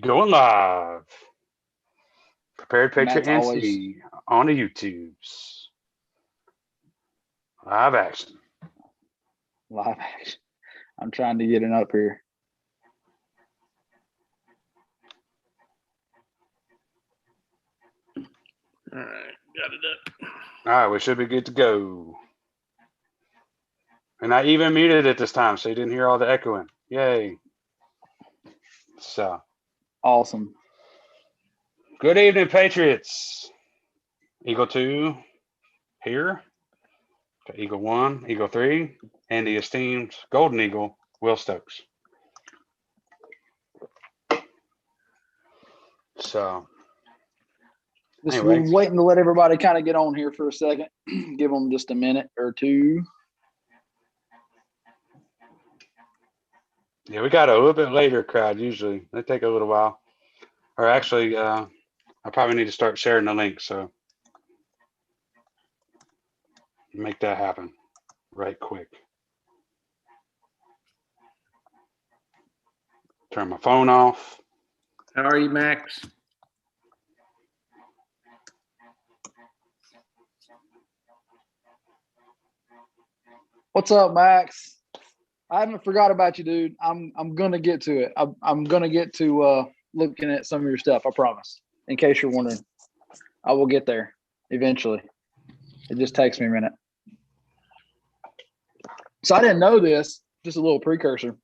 Going live. Prepared Patriot Matt's always NC on the YouTubes. Live action. live action. I'm trying to get it up here. All right, got it up. All right, we should be good to go. And I even muted it this time, so you didn't hear all the echoing. Yay. So, Awesome. good evening, Patriots. Eagle 2 here. Eagle 1, Eagle 3, and the esteemed Golden Eagle, Will Stokes. So, Just anyways. waiting to let everybody kind of get on here for a second. Give them just a minute or two. Yeah, we got a little bit later crowd usually. They take a little while. Or actually, I probably need to start sharing the link, so make that happen right quick. Turn my phone off. How are you, Max? What's up, Max? I haven't forgot about you, dude. I'm gonna get to it. I'm gonna get to looking at some of your stuff. I promise. In case you're wondering, I will get there eventually. It just takes me a minute. So I didn't know this. Just a little precursor.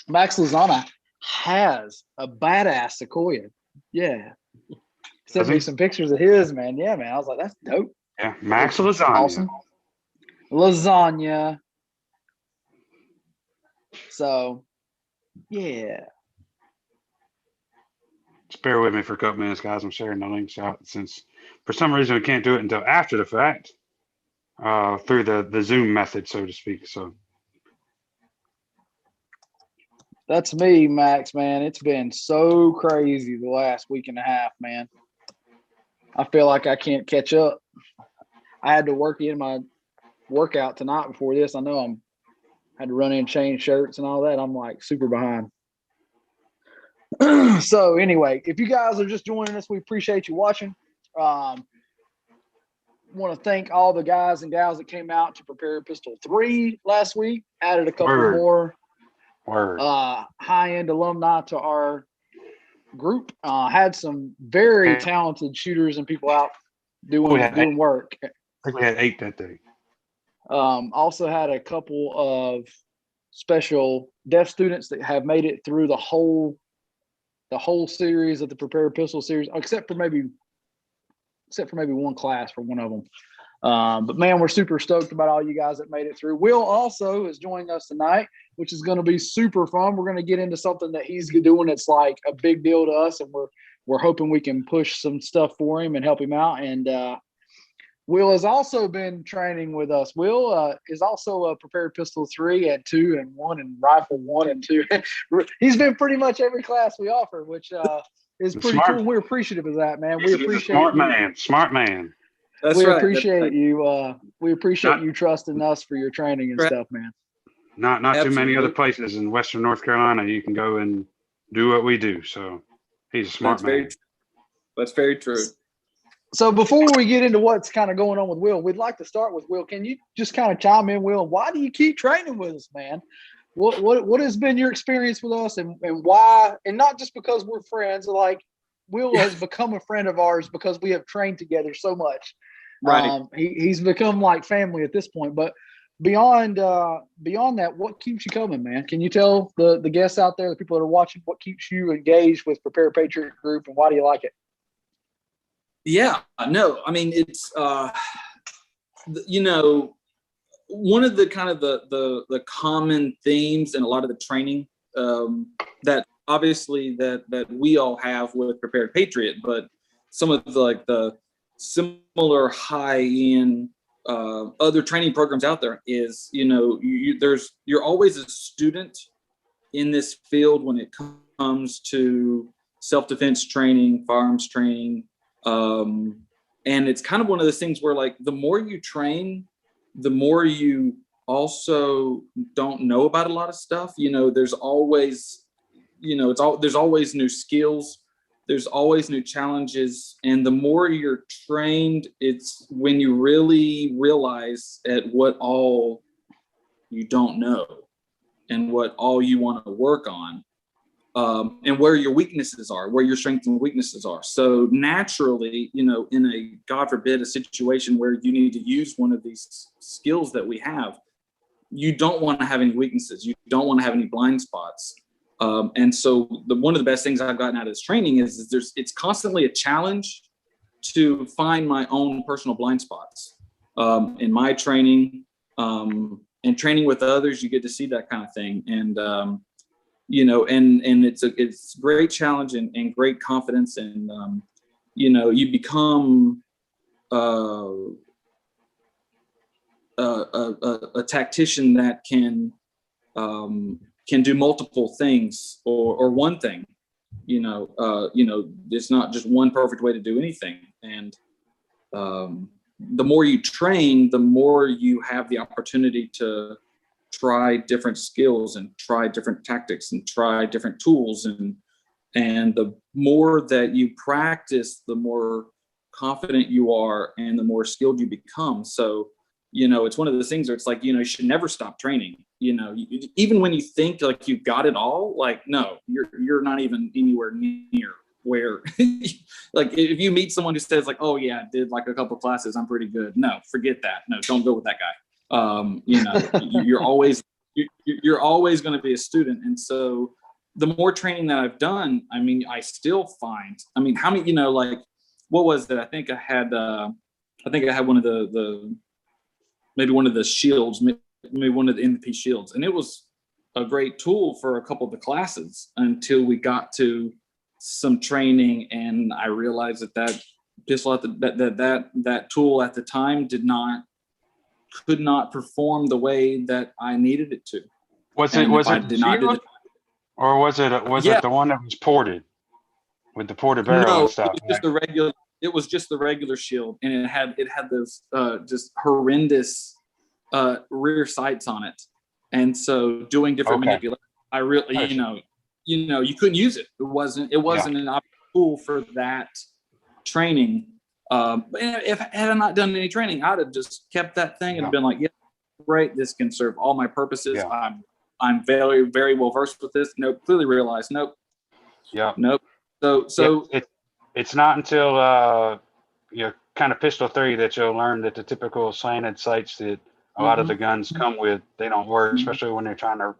Max Lozana has a badass Sequoia. Yeah. Sent me some pictures of his, man. Yeah, man. I was like, that's dope. Yeah, Max Lasagna. Awesome. Lasagna. So, yeah. Just bear with me for a couple minutes, guys. I'm sharing the links out since for some reason we can't do it until after the fact through the Zoom method, so to speak. So that's me, Max, man. It's been so crazy the last week and a half, man. I feel like I can't catch up. I had to work in my workout tonight before this. I know had to run in, change shirts and all that. I'm like super behind. So anyway, if you guys are just joining us, we appreciate you watching. Want to thank all the guys and gals that came out to prepare Pistol 3 last week. Added a couple more high-end alumni to our group. Had some very talented shooters and people out doing work. I think we had 8 that day. Also had a couple of special deaf students that have made it through the whole series of the Prepare Pistol series, except for maybe one class for one of them. But man, we're super stoked about all you guys that made it through. Will also is joining us tonight, which is going to be super fun. We're going to get into something that he's doing that's like a big deal to us, and we're hoping we can push some stuff for him and help him out. And Will has also been training with us. Will is also a Prepared Pistol 3 and 2 and 1 and Rifle 1 and 2. He's been pretty much every class we offer, which is pretty cool. We're appreciative of that, man. We appreciate smart man. We appreciate you. We appreciate you trusting us for your training and stuff, man. Not too many other places in Western North Carolina you can go and do what we do. So he's a smart man. That's very true. So before we get into what's kind of going on with Will, we'd like to start with Will. Can you just kind of chime in, Will? Why do you keep training with us, man? What has been your experience with us, and why? And not just because we're friends. Like Will has become a friend of ours because we have trained together so much. Right. He's become like family at this point. But beyond that, what keeps you coming, man? Can you tell the guests out there, the people that are watching, what keeps you engaged with Prepare Patriot Group, and why do you like it? Yeah, no, I mean, it's, one of the kind of the common themes in a lot of the training that obviously that we all have with Prepared Patriot, but some of the similar high-end other training programs out there is, you're always a student in this field when it comes to self-defense training, firearms training. And it's kind of one of those things where like the more you train, the more you also don't know about a lot of stuff. There's always, there's always new skills there's always new challenges. And the more you're trained, it's when you really realize at what all you don't know and what all you want to work on, and where your weaknesses are, where your strengths and weaknesses are. So naturally, in a, God forbid, a situation where you need to use one of these skills that we have, you don't want to have any weaknesses. You don't want to have any blind spots. And so one of the best things I've gotten out of this training is it's constantly a challenge to find my own personal blind spots. In my training, and training with others, you get to see that kind of thing. And, and it's a great challenge and great confidence. And, you become a tactician that can do multiple things or one thing. It's not just one perfect way to do anything. And the more you train, the more you have the opportunity to try different skills and try different tactics and try different tools. And the more that you practice, the more confident you are and the more skilled you become. So, it's one of those things where it's like, you should never stop training. Even when you think like you've got it all, like, no, you're not even anywhere near where, like, if you meet someone who says like, oh yeah, I did like a couple classes, I'm pretty good. No, forget that. No, don't go with that guy. You're always going to be a student. And so the more training that I've done, I still find, how many, like, what was it? I think I had one of the maybe one of the shields, maybe one of the MVP shields. And it was a great tool for a couple of the classes until we got to some training. And I realized that pistol that tool at the time could not perform the way that I needed it to. Was it or was it the one that was ported with the ported barrel and stuff? It was just the regular shield, and it had those just horrendous rear sights on it. And so doing different manipulations, I really, you couldn't use it. It wasn't an optimal tool for that training. If had I not done any training, I'd have just kept that thing and been like, yeah, great, this can serve all my purposes. Yeah. I'm very, very well versed with this. Nope, clearly realized, nope. Yeah. Nope. So it's not until kind of pistol theory that you'll learn that the typical slanted sights that a lot of the guns come with, they don't work, especially when they're trying to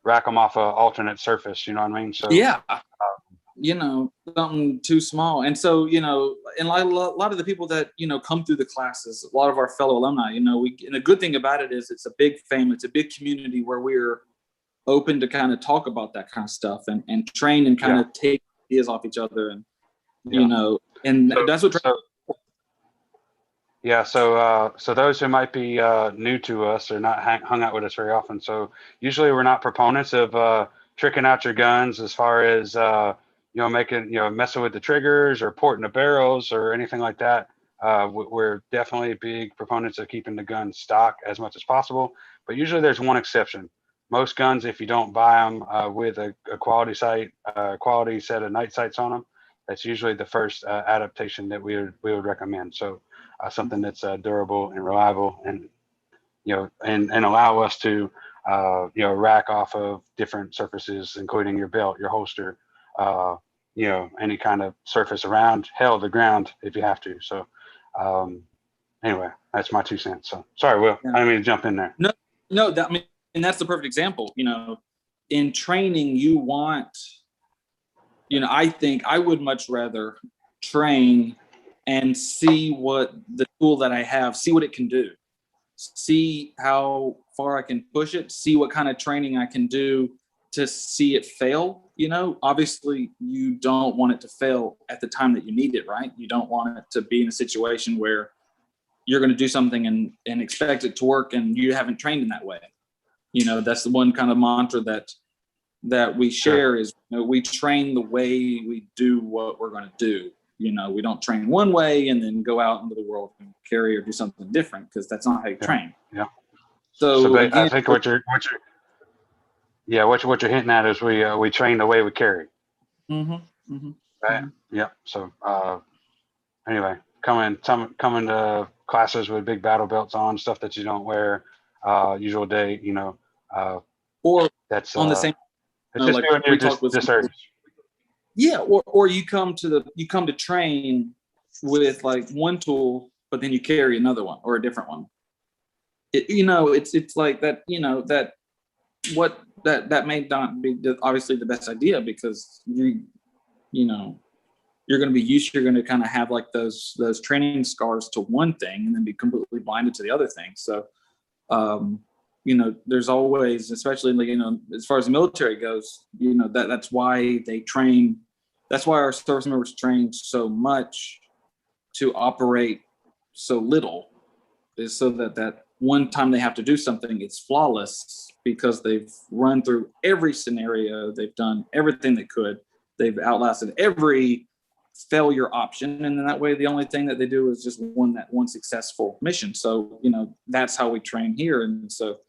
rack them off an alternate surface. You know what I mean? So yeah. Something too small. And so, and a lot of the people that, come through the classes, a lot of our fellow alumni, and the good thing about it is it's a big family, it's a big community where we're open to kind of talk about that kind of stuff and train and kind of take ideas off each other. And, that's what. So those who might be new to us or not hung out with us very often. So usually we're not proponents of tricking out your guns as far as, messing with the triggers or porting the barrels or anything like that. We're definitely big proponents of keeping the gun stock as much as possible. But usually there's one exception. Most guns, if you don't buy them with a quality set of night sights on them, that's usually the first adaptation that we would recommend. So something that's durable and reliable, and and allow us to rack off of different surfaces, including your belt, your holster, any kind of surface around, the ground if you have to. So anyway, that's my 2 cents. So sorry, Will, I didn't mean to jump in there. No, and that's the perfect example. In training, you want, I think I would much rather train and see what the tool that I have, see what it can do, see how far I can push it, see what kind of training I can do to see it fail. Obviously you don't want it to fail at the time that you need it, right? You don't want it to be in a situation where you're going to do something and expect it to work and you haven't trained in that way. That's the one kind of mantra that we share is, we train the way we do what we're going to do. We don't train one way and then go out into the world and carry or do something different, because that's not how you train. Yeah. So again, I think what you're hinting at is we train the way we carry. Mm-hmm. Mm-hmm. Right. Yeah. So anyway, coming to classes with big battle belts on, stuff that you don't wear usual day. Or That's on the same, it's just like doing you we talked with disservice. yeah, or you come to train with like one tool, but then you carry another one or a different one. It's like that. That may not be obviously the best idea, because you're going to be used. You're going to kind of have like those training scars to one thing, and then be completely blinded to the other thing. So, there's always, especially as far as the military goes, that's why they train. That's why our service members train so much to operate so little, is so that one time they have to do something, it's flawless, because they've run through every scenario, they've done everything they could, they've outlasted every failure option, and then that way the only thing that they do is just that one successful mission. So that's how we train here. And so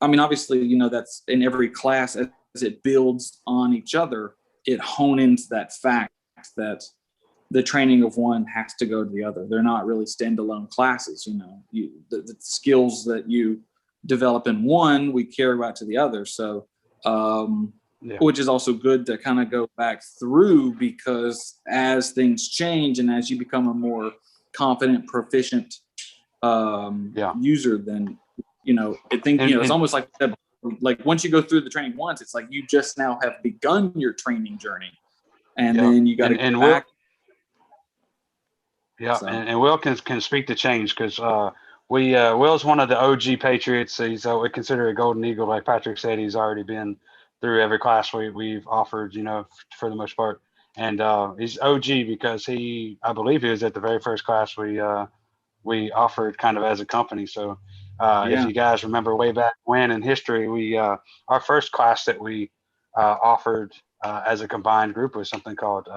obviously that's in every class. As it builds on each other, it hones that fact that the training of one has to go to the other. They're not really standalone classes. The skills that you develop in one, we carry out to the other. So, which is also good to kind of go back through, because as things change and as you become a more confident, proficient user, then it's almost like once you go through the training once, it's like you just now have begun your training journey, and then you got to go back. Yeah, so. And Will can speak to change, because Will's one of the OG Patriots. He's we consider a Golden Eagle. Like Patrick said, he's already been through every class we've offered, for the most part. And he's OG because I believe he was at the very first class we offered kind of as a company. So if you guys remember way back when in history, we our first class that we offered as a combined group was something called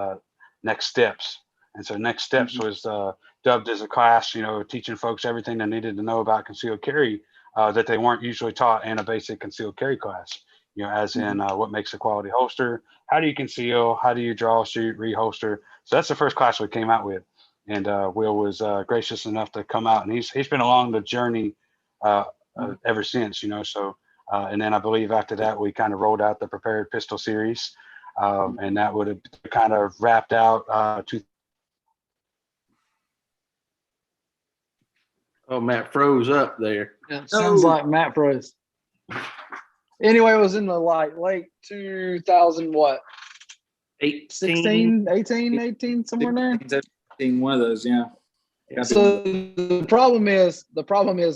Next Steps. And so Next Steps was dubbed as a class, teaching folks everything they needed to know about concealed carry that they weren't usually taught in a basic concealed carry class, as in what makes a quality holster, how do you conceal, how do you draw, shoot, reholster. So that's the first class we came out with. And Will was gracious enough to come out, and he's been along the journey ever since, So, and then I believe after that we kind of rolled out the Prepared Pistol series, and that would have kind of wrapped out Oh, Matt froze up there. Yeah, sounds like Matt froze. Anyway, it was in the late 2000, what? 16, 18, somewhere in there. One of those, yeah. So the problem is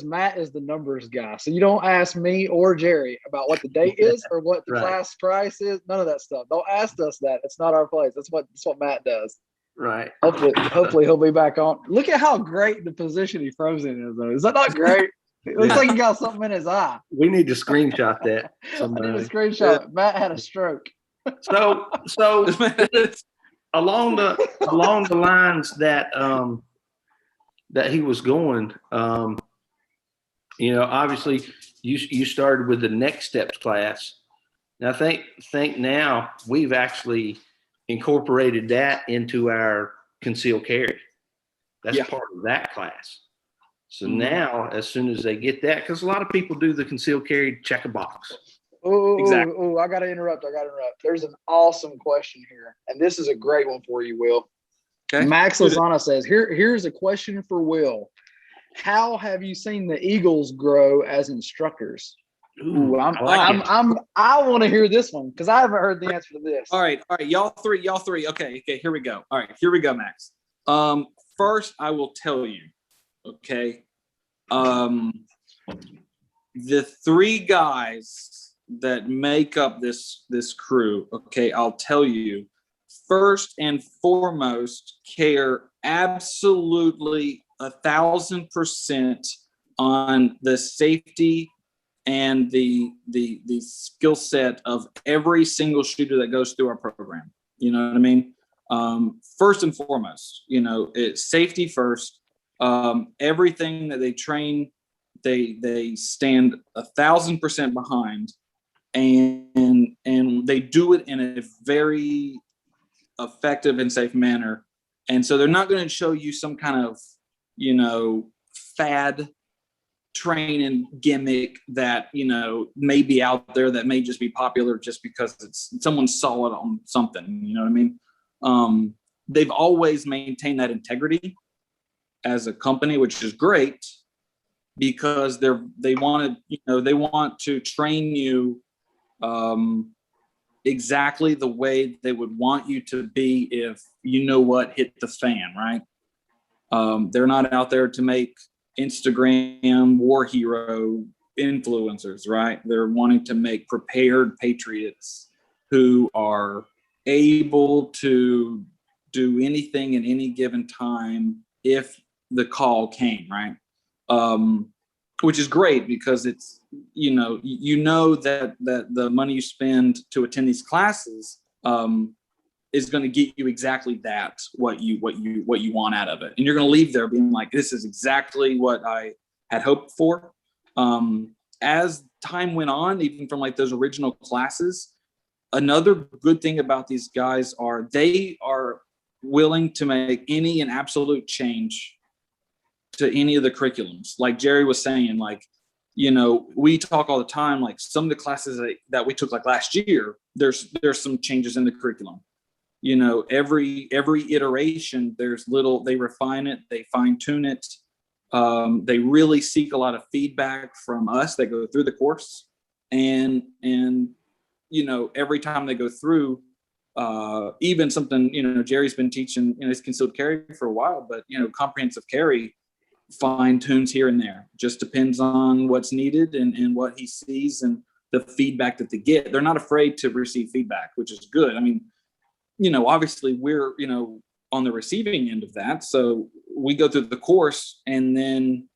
Matt is the numbers guy. So you don't ask me or Jerry about what the date is or what the class price is. None of that stuff. Don't ask us that. It's not our place. That's what Matt does. Right. Hopefully he'll be back on. Look at how great the position he froze in is, though. Is that not great? It looks like he got something in his eye. We need to screenshot that. I need to screenshot it. Matt had a stroke. So along the lines that that he was going, obviously you started with the Next Steps class. And I think now we've actually incorporated that into our concealed carry. That's part of that class. So now, as soon as they get that, because a lot of people do the concealed carry, check a box. Exactly. I got to interrupt. There's an awesome question here, and this is a great one for you, Will. Okay. Max Lozana says, here's a question for Will. How have you seen the Eagles grow as instructors? I want to hear this one, because I haven't heard the answer to this. All right, y'all three. Okay, here we go. All right, here we go, Max. First, I will tell you, okay, the three guys that make up this crew, okay, I'll tell you, first and foremost, care absolutely 1,000% on the safety and the skill set of every single shooter that goes through our program. You know what I mean? First and foremost, it's safety first. Everything that they train, they stand 1,000% behind, and they do it in a very effective and safe manner. And so they're not going to show you some kind of, you know, fad training gimmick that, you know, may be out there that may just be popular just because it's someone saw it on something, you know what I mean? They've always maintained that integrity as a company, which is great, because they want to train you exactly the way they would want you to be if you know what hit the fan, right? They're not out there to make Instagram war hero influencers, right? They're wanting to make prepared patriots who are able to do anything at any given time if the call came, right? Which is great, because it's, you know that the money you spend to attend these classes is going to get you exactly that, what you want out of it, and you're going to leave there being like, this is exactly what I had hoped for. As time went on, even from like those original classes, another good thing about these guys are they are willing to make any and absolute change to any of the curriculums. Like Jerry was saying, like, you know, we talk all the time, like some of the classes that we took like last year, there's some changes in the curriculum. You know, every iteration, they refine it, they fine tune it. They really seek a lot of feedback from us that go through the course. And you know, every time they go through, even something, you know, Jerry's been teaching, you know, he's concealed carry for a while, but, you know, comprehensive carry fine tunes here and there. Just depends on what's needed and what he sees and the feedback that they get. They're not afraid to receive feedback, which is good. I mean, you know, obviously we're, you know, on the receiving end of that. So we go through the course and then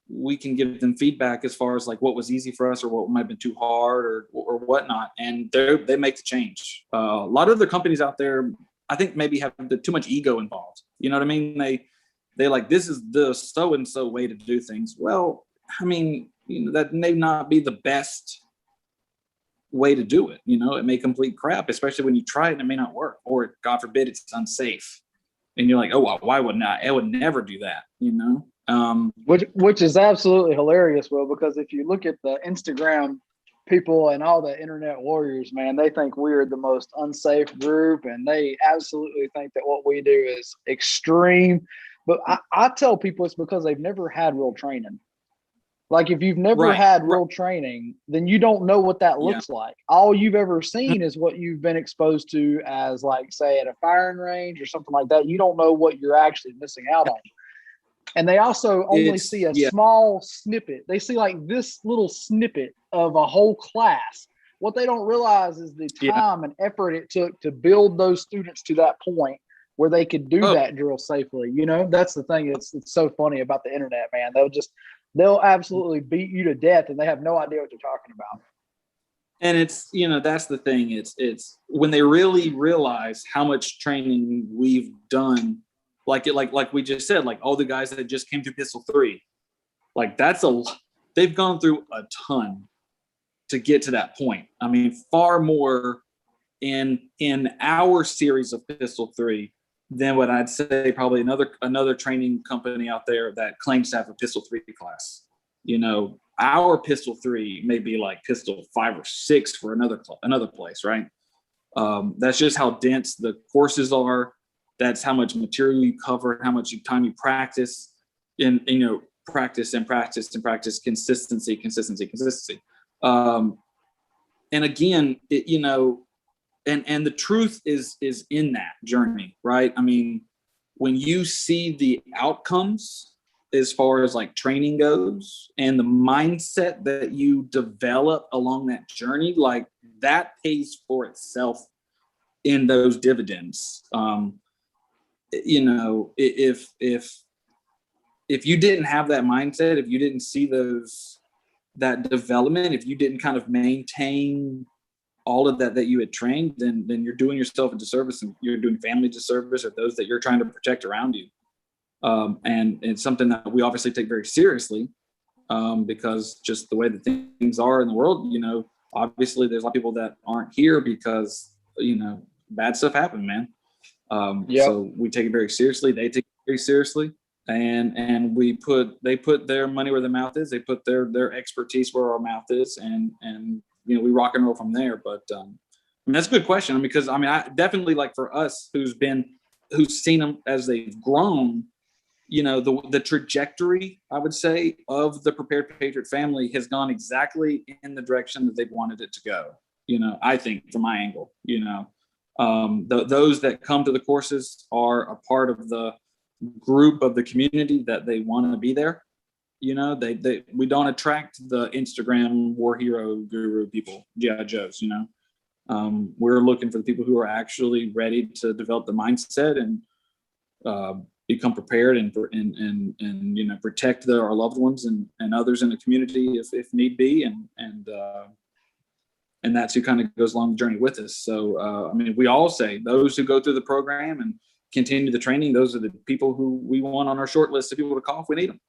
we can give them feedback as far as like what was easy for us or what might have been too hard or whatnot. And they make the change. A lot of the companies out there, I think, maybe have too much ego involved. You know what I mean? They like, this is the so-and-so way to do things. Well, I mean, you know, that may not be the best way to do it. You know, it may complete crap, especially when you try it and it may not work, or God forbid it's unsafe. And you're like, oh, well, why wouldn't I would never do that, you know? Which is absolutely hilarious, Will, because if you look at the Instagram people and all the internet warriors, man, they think we're the most unsafe group, and they absolutely think that what we do is extreme. But I tell people it's because they've never had real training. Like, if you've never had real training, then you don't know what that looks like. All you've ever seen is what you've been exposed to as, like, say, at a firing range or something like that. You don't know what you're actually missing out on. And they also only see a small snippet. They see like this little snippet of a whole class. What they don't realize is the time and effort it took to build those students to that point where they could do that drill safely. You know, that's the thing. It's so funny about the internet, man. They'll absolutely beat you to death and they have no idea what you're talking about. And it's, you know, that's the thing. It's when they really realize how much training we've done, like we just said, like all the guys that just came through Pistol 3, like they've gone through a ton to get to that point. I mean, far more in our series of Pistol 3 than what I'd say probably another training company out there that claims to have a Pistol 3 class. You know, our Pistol 3 may be like Pistol 5 or 6 for another place, right? That's just how dense the courses are. That's how much material you cover, how much time you practice, and, you know, practice, consistency. And again, you know, and the truth is in that journey, right? I mean, when you see the outcomes as far as like training goes and the mindset that you develop along that journey, like that pays for itself in those dividends. You know, if you didn't have that mindset, if you didn't see that development, if you didn't kind of maintain all of that you had trained, then you're doing yourself a disservice, and you're doing family disservice, or those that you're trying to protect around you. And it's something that we obviously take very seriously, because just the way that things are in the world, you know, obviously there's a lot of people that aren't here because, you know, bad stuff happened, man. So we take it very seriously. They take it very seriously, and they put their money where their mouth is. They put their expertise where our mouth is, and we rock and roll from there. But I mean, that's a good question, because I definitely, like, for us who's seen them as they've grown, the trajectory, I would say, of the Prepared Patriot family has gone exactly in the direction that they've wanted it to go. I think, from my angle, those that come to the courses are a part of the group of the community that they want to be there. We don't attract the Instagram war hero guru people, G.I. Joes. We're looking for the people who are actually ready to develop the mindset and become prepared and protect our loved ones and others in the community if need be, and that's who kind of goes along the journey with us. So we all say those who go through the program and continue the training, those are the people who we want on our short list of people to call if we need them.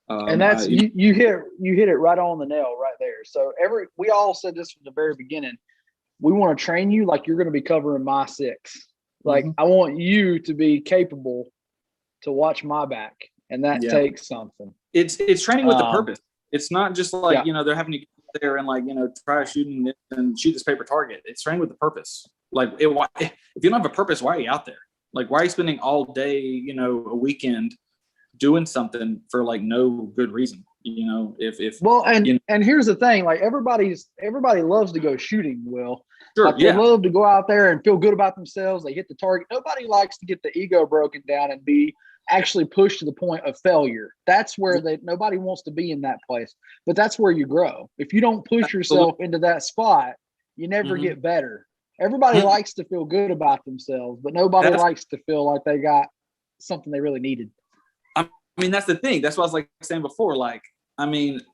And that's you hit it right on the nail right there. So we all said this from the very beginning. We want to train you like you're going to be covering my six. Like, I want you to be capable to watch my back, and that takes something. It's training with a purpose. It's not just like they're having to get there and try shooting this and shoot this paper target. It's training with a purpose. Like, if you don't have a purpose, why are you out there? Like, why are you spending all day, a weekend doing something for no good reason? And here's the thing, like, everybody loves to go shooting, Will. Sure, they love to go out there and feel good about themselves. They hit the target. Nobody likes to get the ego broken down and be actually pushed to the point of failure. That's where nobody wants to be in that place. But that's where you grow. If you don't push yourself into that spot, you never get better. Everybody likes to feel good about themselves, but nobody likes to feel like they got something they really needed. That's the thing. That's what I was saying before.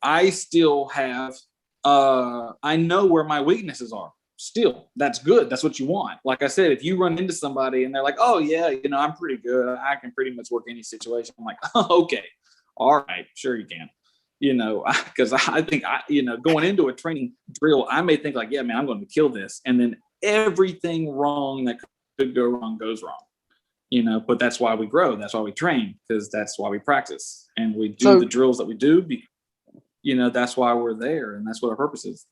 I still have, I know where my weaknesses are. Still, that's good. That's what you want. Like I said, if you run into somebody and they're like, "Oh yeah, I'm pretty good. I can pretty much work any situation." I'm like, "Oh, okay, all right, sure you can." Because I think going into a training drill, I may think like, "Yeah, man, I'm going to kill this," and then everything wrong that could go wrong goes wrong. But that's why we grow. That's why we train, because that's why we practice and we do the drills that we do. That's why we're there, and that's what our purpose is.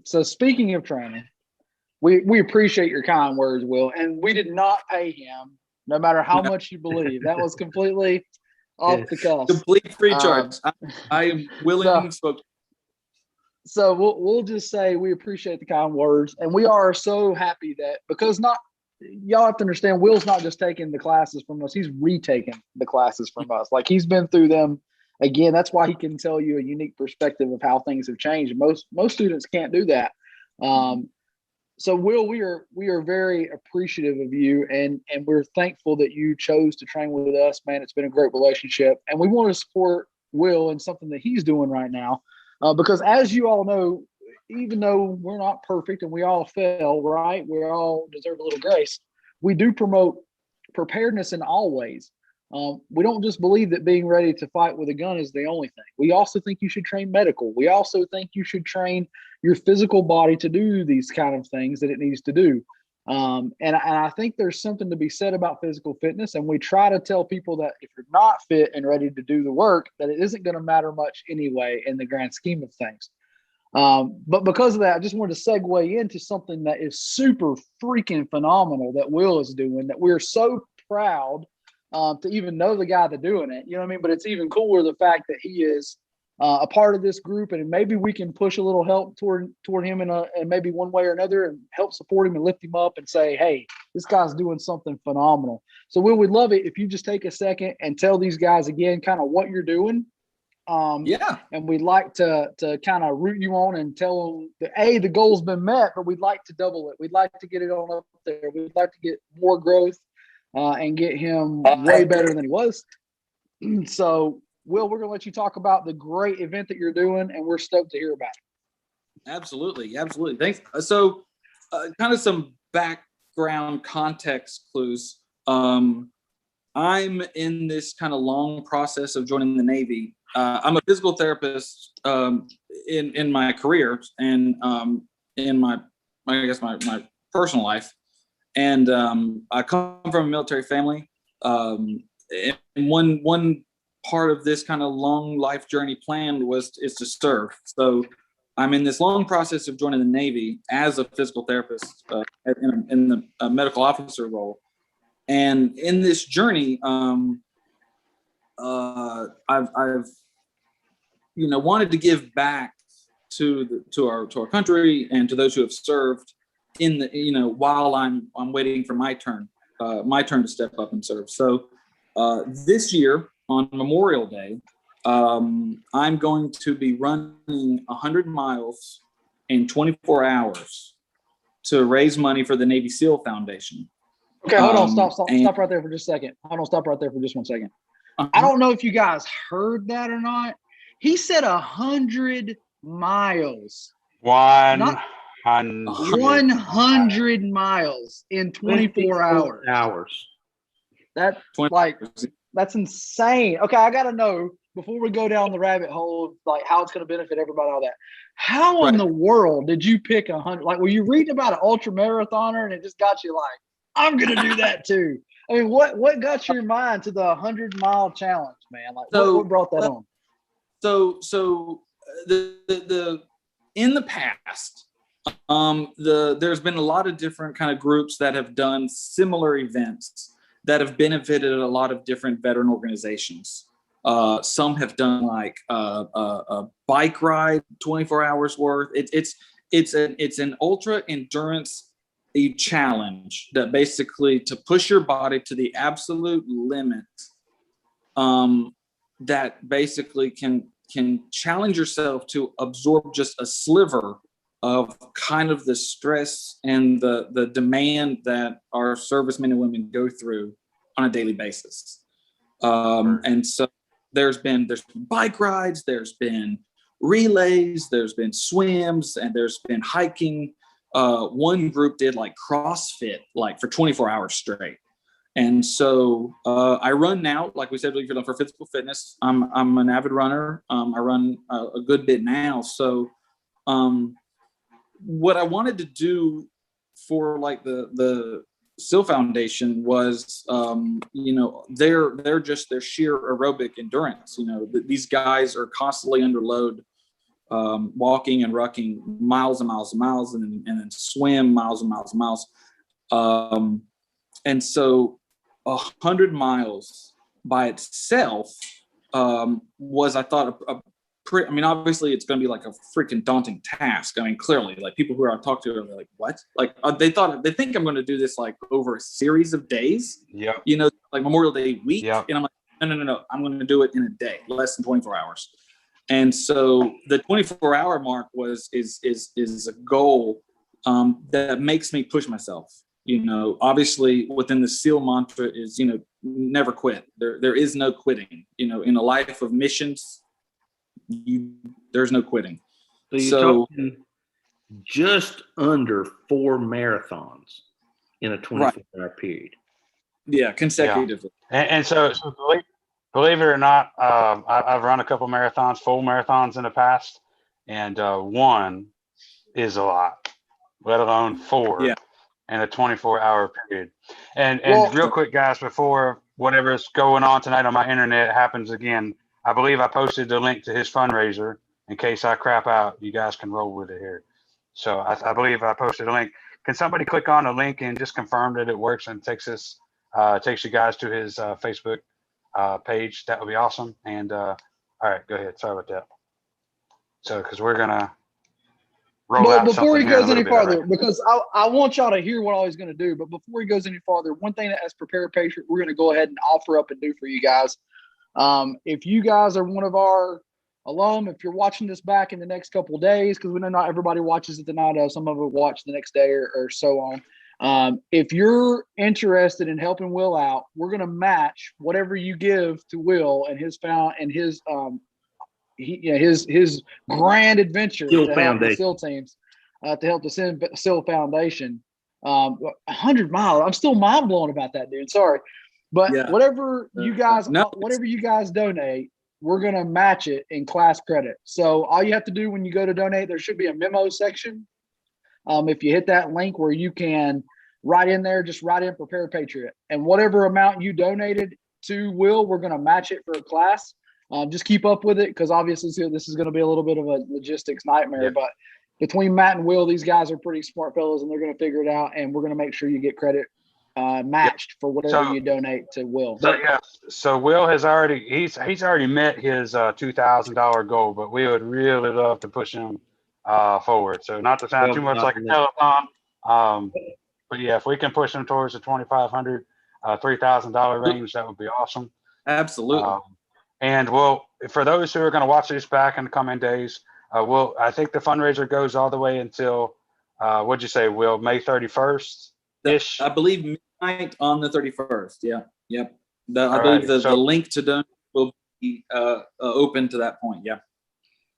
So speaking of training, we appreciate your kind words, Will, and we did not pay him, no matter how much you believe. That was completely off the cuff. Complete free charge. I am willing to spoke. So we'll just say we appreciate the kind words, and we are so happy that, because y'all have to understand, Will's not just taking the classes from us; he's retaking the classes from us. Like, he's been through them again. That's why he can tell you a unique perspective of how things have changed. Most students can't do that. So Will, we are very appreciative of you, and we're thankful that you chose to train with us, man. It's been a great relationship, and we want to support Will in something that he's doing right now, because as you all know, even though we're not perfect and we all fail, right? We all deserve a little grace. We do promote preparedness in all ways. We don't just believe that being ready to fight with a gun is the only thing. We also think you should train medical. We also think you should train your physical body to do these kind of things that it needs to do. And I think there's something to be said about physical fitness. And we try to tell people that if you're not fit and ready to do the work, that it isn't going to matter much anyway in the grand scheme of things. But because of that, I just wanted to segue into something that is super freaking phenomenal that Will is doing, that we're so proud to even know the guy that's doing it. You know what I mean? But it's even cooler the fact that he is a part of this group, and maybe we can push a little help toward him in maybe one way or another, and help support him and lift him up and say, hey, this guy's doing something phenomenal. So Will, we'd love it if you just take a second and tell these guys again kind of what you're doing. And we'd like to kind of root you on and tell them that, the goal's been met, but we'd like to double it. We'd like to get it on up there. We'd like to get more growth and get him way better than he was. So, Will, we're going to let you talk about the great event that you're doing, and we're stoked to hear about it. Absolutely. Thanks. So, kind of some background context clues. I'm in this kind of long process of joining the Navy. I'm a physical therapist in my career and in my personal life. And I come from a military family. And one part of this kind of long life journey plan is to serve. So I'm in this long process of joining the Navy as a physical therapist in the medical officer role. And in this journey, I've wanted to give back to our country and to those who have served in the while I'm waiting for my turn to step up and serve. So this year on Memorial Day, I'm going to be running 100 miles in 24 hours to raise money for the Navy SEAL Foundation. Okay, hold on. Stop right there for just a second. Hold on. Stop right there for just 1 second. I don't know if you guys heard that or not. He said 100 miles. 100 miles in 24 hours. That's insane. Okay, I got to know before we go down the rabbit hole, like how it's going to benefit everybody, all that. How in the world did you pick 100? Like, were you reading about an ultra marathoner and it just got you like, I'm going to do that too? I mean, what got your mind to the 100-mile challenge, man? Like, what brought that on? So the in the past, there's been a lot of different kind of groups that have done similar events that have benefited a lot of different veteran organizations. Some have done like a bike ride, 24 hours worth. It's an ultra endurance challenge that basically to push your body to the absolute limit. That basically can challenge yourself to absorb just a sliver of kind of the stress and the demand that our servicemen and women go through on a daily basis. And so there's been bike rides, there's been relays, there's been swims, and there's been hiking. One group did like CrossFit, like for 24 hours straight. And so I run now, like we said, for physical fitness. I'm an avid runner. I run a good bit now. So what I wanted to do for like the SEAL Foundation was, their sheer aerobic endurance. These guys are constantly under load, walking and rucking miles and miles and miles, and then swim miles and miles and miles. And so 100 miles by itself was, I thought, obviously it's going to be like a freaking daunting task. I mean, clearly, like people who I talk to are like, what? Like they think I'm going to do this like over a series of days. Yeah. Like Memorial Day week. Yep. And I'm like, no. I'm going to do it in a day, less than 24 hours. And so the 24-hour mark is a goal that makes me push myself. Obviously within the SEAL mantra is, never quit. There is no quitting. In a life of missions, there's no quitting. So you're talking just under 4 marathons in a 24-hour period. Yeah, consecutively. Yeah. And so believe it or not, I've run a couple marathons, full marathons in the past, and one is a lot, let alone 4 in a 24-hour period. And real quick, guys, before whatever's going on tonight on my internet happens again, I believe I posted the link to his fundraiser. In case I crap out, you guys can roll with it here. So I believe I posted a link. Can somebody click on the link and just confirm that it works and takes you guys to his Facebook page? That would be awesome. And all right, go ahead. Sorry about that. So because we're gonna roll out before he goes any farther, right? Because I want y'all to hear what I was going to do. But before he goes any farther, one thing that as Prepared Patriot, we're going to go ahead and offer up and do for you guys. If you guys are one of our alum, if you're watching this back in the next couple of days, because we know not everybody watches it the night of, some of it watch the next day or so on. If you're interested in helping Will out, we're going to match whatever you give to Will and his his grand adventure to help the SEAL teams, to help the SEAL Foundation. 100 miles. I'm still mind blown about that, dude. Sorry. But whatever you guys donate, we're going to match it in class credit. So all you have to do when you go to donate, there should be a memo section. If you hit that link where you can right in there, just write in Prepare Patriot. And whatever amount you donated to Will, we're going to match it for a class. Just keep up with it, because obviously this is going to be a little bit of a logistics nightmare. But between Matt and Will, these guys are pretty smart fellows, and they're going to figure it out. And we're going to make sure you get credit matched for whatever you donate to Will. So Will has already he's already met his $2,000 goal, but we would really love to push him forward. So not to sound too much like a telethon, but yeah, if we can push him towards the $2,500, $3,000 range, that would be awesome. Absolutely. And well, for those who are going to watch this back in the coming days, I think the fundraiser goes all the way until what'd you say, Will? May 31st ish. I believe midnight on the 31st. Yeah. Yep. I believe the link to donate will be open to that point. Yeah.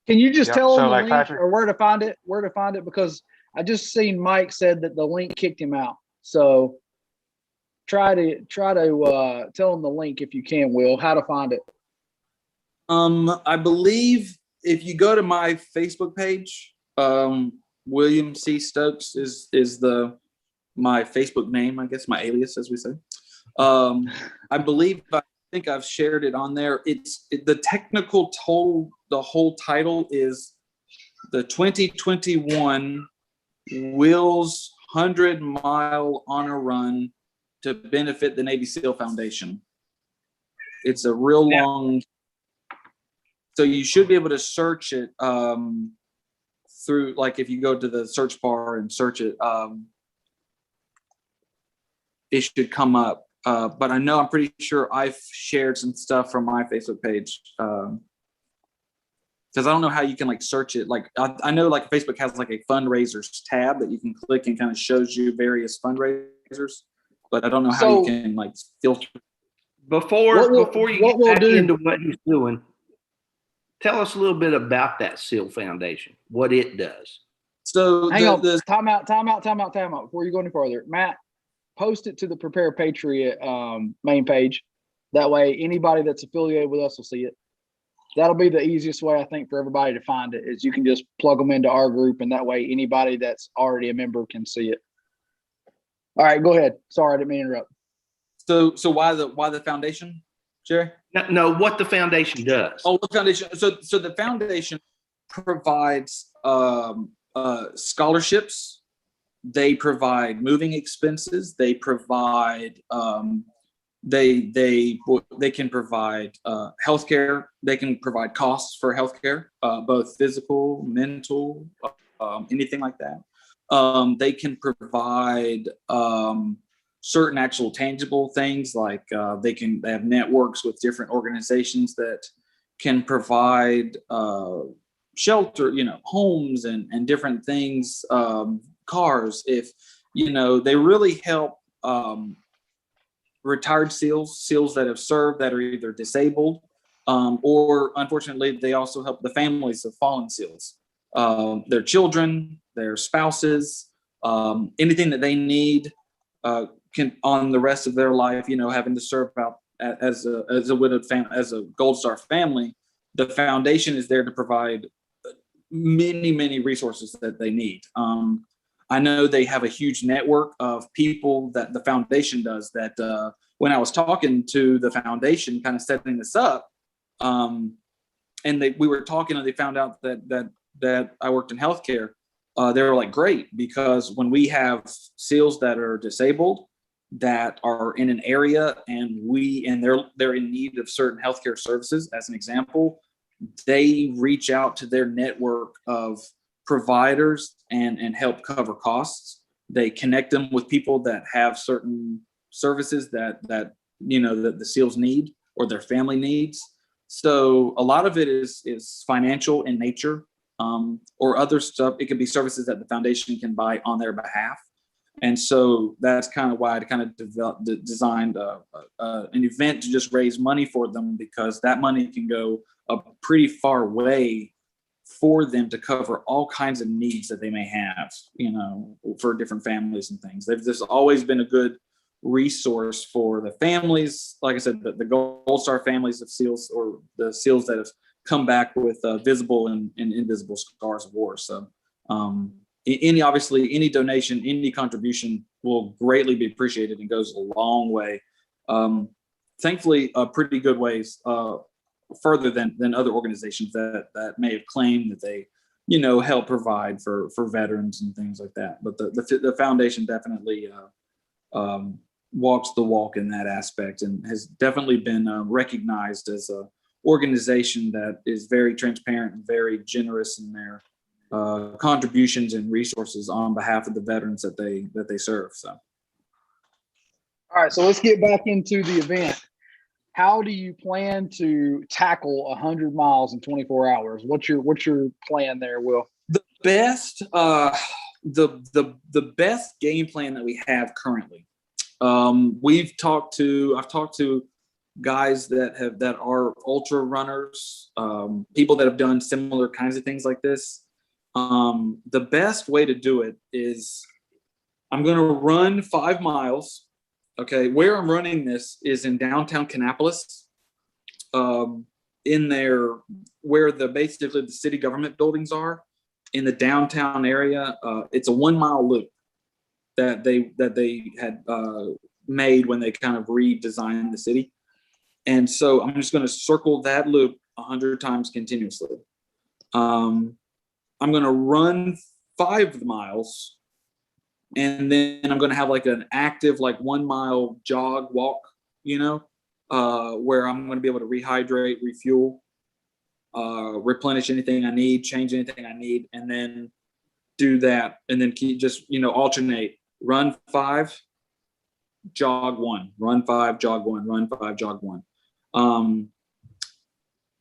Can you just tell them the link, Patrick, or where to find it? Where to find it? Because I just seen Mike said that the link kicked him out. So try to tell them the link if you can, Will, how to find it. I believe if you go to my Facebook page, William C. Stokes is my Facebook name, I guess, my alias, as we say. I think I've shared it on there. The technical total, the whole title is the 2021 Will's 100-mile honor run to benefit the Navy SEAL Foundation. It's a real long. So you should be able to search it through, like, if you go to the search bar and search it, it should come up. But I'm pretty sure I've shared some stuff from my Facebook page, because I don't know how you can like search it. Like I know like Facebook has like a fundraisers tab that you can click and kind of shows you various fundraisers, but I don't know how you can like filter. Before you get back into what he's doing, tell us a little bit about that SEAL Foundation, what it does. So hang on, time out before you go any further. Matt, post it to the Prepare Patriot main page. That way anybody that's affiliated with us will see it. That'll be the easiest way, I think, for everybody to find it, is you can just plug them into our group, and that way anybody that's already a member can see it. All right, go ahead. Sorry, I didn't mean to interrupt. So why the foundation, Jerry? No, what the foundation does. Oh, the foundation. So the foundation provides scholarships. They provide moving expenses. They provide they can provide healthcare. They can provide costs for healthcare, both physical, mental, anything like that. They can provide certain actual tangible things, like they have networks with different organizations that can provide shelter, homes and different things, cars. If they really help retired SEALs that have served, that are either disabled, or unfortunately they also help the families of fallen SEALs, their children, their spouses, anything that they need can on the rest of their life, having to serve out as a widowed family, as a Gold Star family. The foundation is there to provide many resources that they need. I know they have a huge network of people that the foundation does that when I was talking to the foundation, kind of setting this up, and we were talking and they found out that I worked in healthcare. They were like, great, because when we have SEALs that are disabled, that are in an area and they're in need of certain healthcare services, as an example, they reach out to their network of providers and help cover costs. They connect them with people that have certain services that the SEALs need or their family needs. So a lot of it is financial in nature, or other stuff. It could be services that the foundation can buy on their behalf. And so that's kind of why I kind of designed an event to just raise money for them, because that money can go a pretty far way for them to cover all kinds of needs that they may have, for different families and things. There's always been a good resource for the families. Like I said, the Gold Star families of SEALs, or the SEALs that have come back with visible and invisible scars of war. So obviously any donation, any contribution will greatly be appreciated and goes a long way. Thankfully, pretty good ways, further than other organizations that may have claimed that they, help provide for veterans and things like that. But the foundation definitely walks the walk in that aspect, and has definitely been recognized as a organization that is very transparent and very generous in their contributions and resources on behalf of the veterans that they serve. So, All right, so let's get back into the event. How do you plan to tackle 100 miles in 24 hours? What's your plan there, Will? The best the best game plan that we have currently. I've talked to guys that are ultra runners, people that have done similar kinds of things like this. The best way to do it is I'm going to run 5 miles. Okay, where I'm running this is in downtown Kannapolis, in there where basically the city government buildings are in the downtown area. It's a 1 mile loop that they had made when they kind of redesigned the city. And so I'm just going to circle that loop 100 times continuously. I'm going to run 5 miles, and then I'm going to have like an active, like 1 mile jog walk, where I'm going to be able to rehydrate, refuel, replenish anything I need, change anything I need, and then do that. And then keep just, alternate, run 5, jog 1, run 5, jog 1, run 5, jog 1.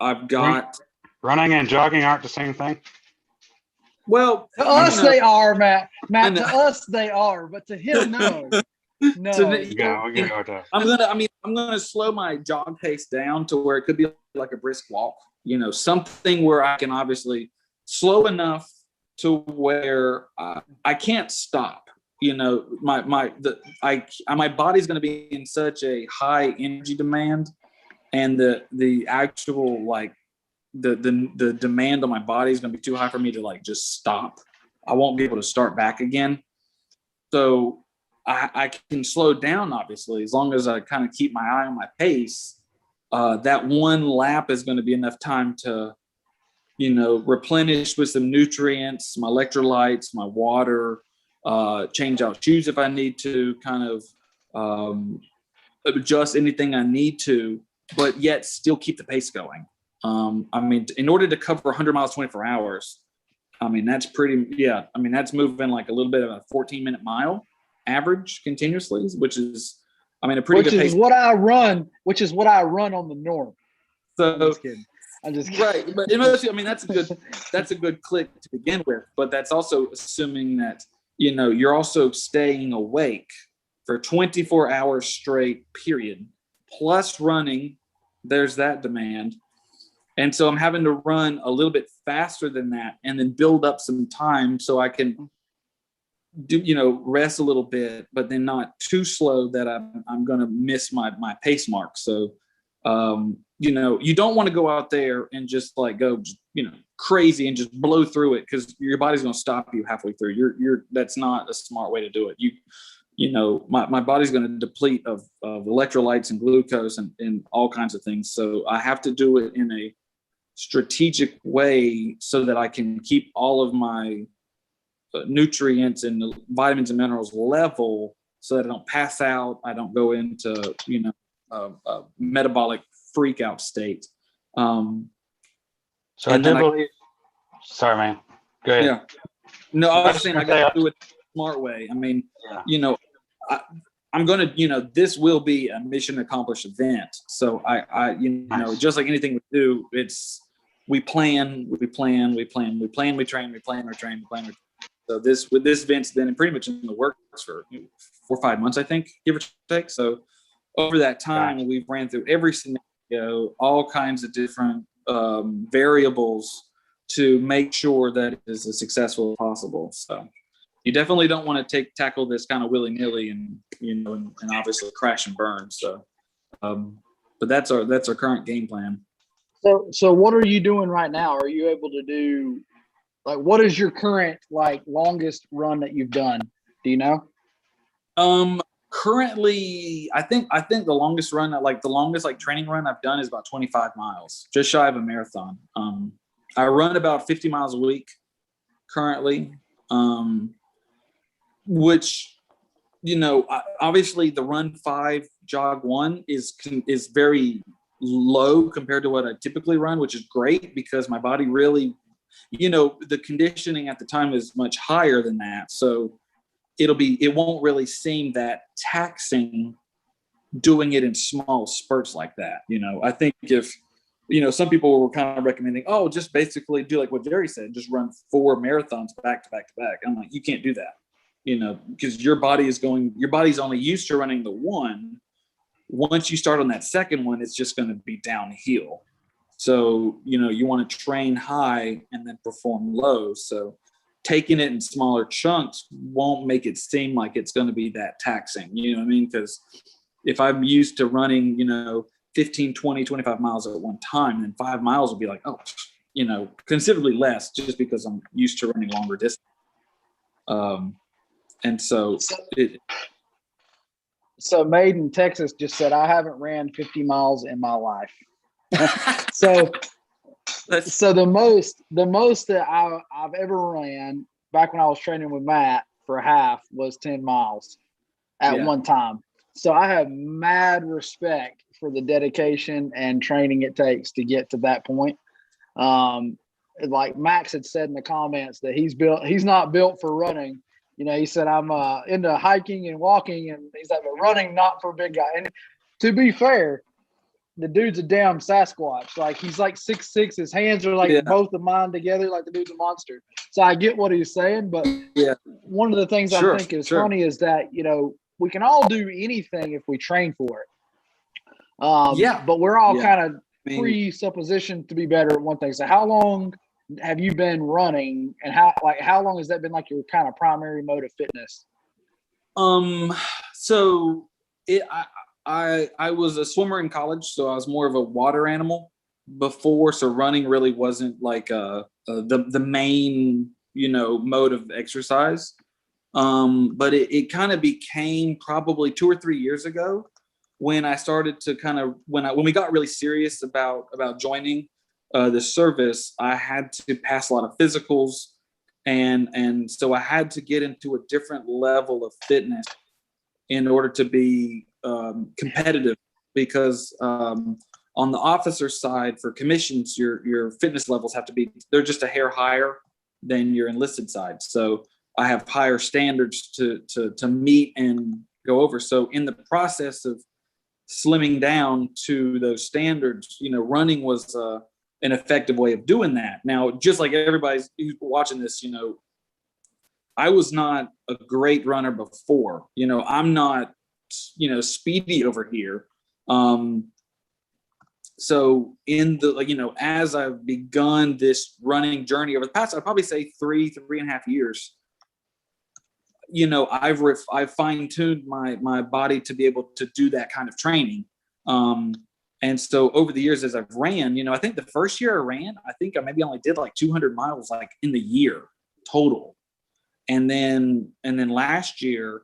I've got running and jogging aren't the same thing. Well, to us they are, Matt. To us they are, but to him, no. No. I'm gonna slow my jog pace down to where it could be like a brisk walk. Something where I can obviously slow enough to where I can't stop. My body's going to be in such a high energy demand, and the actual the demand on my body is going to be too high for me to just stop. I won't be able to start back again. So I can slow down, obviously, as long as I kind of keep my eye on my pace. That 1 lap is going to be enough time to, replenish with some nutrients, my electrolytes, my water, change out shoes if I need to, kind of adjust anything I need to, but yet still keep the pace going. In order to cover 100 miles, 24 hours, that's that's moving like a little bit of a 14-minute mile average continuously, which is, a pretty good pace. Which is what I run on the norm. So, I'm just kidding. Right. But that's a good click to begin with, but that's also assuming that, you're also staying awake for 24 hours straight, period, plus running. There's that demand. And so I'm having to run a little bit faster than that and then build up some time so I can do, rest a little bit, but then not too slow that I'm going to miss my pace mark. So, you don't want to go out there and just go, crazy and just blow through it, because your body's going to stop you halfway through. That's not a smart way to do it. My body's going to deplete of electrolytes and glucose and all kinds of things. So I have to do it in a strategic way so that I can keep all of my nutrients and vitamins and minerals level, so that I don't pass out. I don't go into, a metabolic freak out state. So I do believe. Sorry, man. Go ahead. Yeah. No, I was saying I got to do it the smart way. I'm going to, this will be a mission accomplished event. So nice. Just like anything we do, we plan, we train. So this event's been pretty much in the works for 4 or 5 months, I think, give or take. So over that time, we've ran through every scenario, all kinds of different variables to make sure that it is as successful as possible. So you definitely don't want to tackle this kind of willy-nilly and obviously crash and burn. So, but that's our current game plan. So what are you doing right now? Are you able to do Like, what is your current like longest run that you've done? Do you know? Currently, I think the longest run, like the longest like training run I've done is about 25 miles, just shy of a marathon. I run about 50 miles a week currently, which, obviously the run 5, jog 1 is very low compared to what I typically run, which is great because my body really, the conditioning at the time is much higher than that. So it won't really seem that taxing doing it in small spurts like that. I think if, some people were kind of recommending, oh, just basically do like what Jerry said, just run 4 marathons back to back to back. I'm like, you can't do that, because your body's only used to running the one. Once you start on that second one, it's just going to be downhill. So, you want to train high and then perform low. So taking it in smaller chunks won't make it seem like it's going to be that taxing. You know what I mean? Because if I'm used to running, 15, 20, 25 miles at one time, then 5 miles will be like, oh, considerably less just because I'm used to running longer distance. And so So Made in Texas just said, I haven't ran 50 miles in my life. So the most that I've ever ran back when I was training with Matt for half was 10 miles at one time. So I have mad respect for the dedication and training it takes to get to that point. Like Max had said in the comments that he's not built for running. He said, I'm into hiking and walking, and he's like, but running not for a big guy. And to be fair, the dude's a damn Sasquatch. Like, he's like 6'6". His hands are like both of mine together. Like, the dude's a monster. So I get what he's saying. But one of the things I think is funny is that, we can all do anything if we train for it. But we're all kind of presuppositioned to be better at one thing. So how long have you been running, and how long has that been like your kind of primary mode of fitness? So I was a swimmer in college, so I was more of a water animal before. So running really wasn't like the main, mode of exercise. But it kind of became probably 2 or 3 years ago when I started to when we got really serious about joining the service. I had to pass a lot of physicals, and so I had to get into a different level of fitness in order to be competitive, because on the officer side for commissions, your fitness levels they're just a hair higher than your enlisted side. So I have higher standards to meet and go over. So in the process of slimming down to those standards, running was an effective way of doing that. Now, just like everybody's watching this, I was not a great runner before. I'm not, speedy over here. So in the, as I've begun this running journey over the past, I'd probably say 3.5 years, I've fine-tuned my body to be able to do that kind of training. And so over the years, as I've ran, I think the first year I ran, I think I maybe only did like 200 miles like in the year total. And then last year,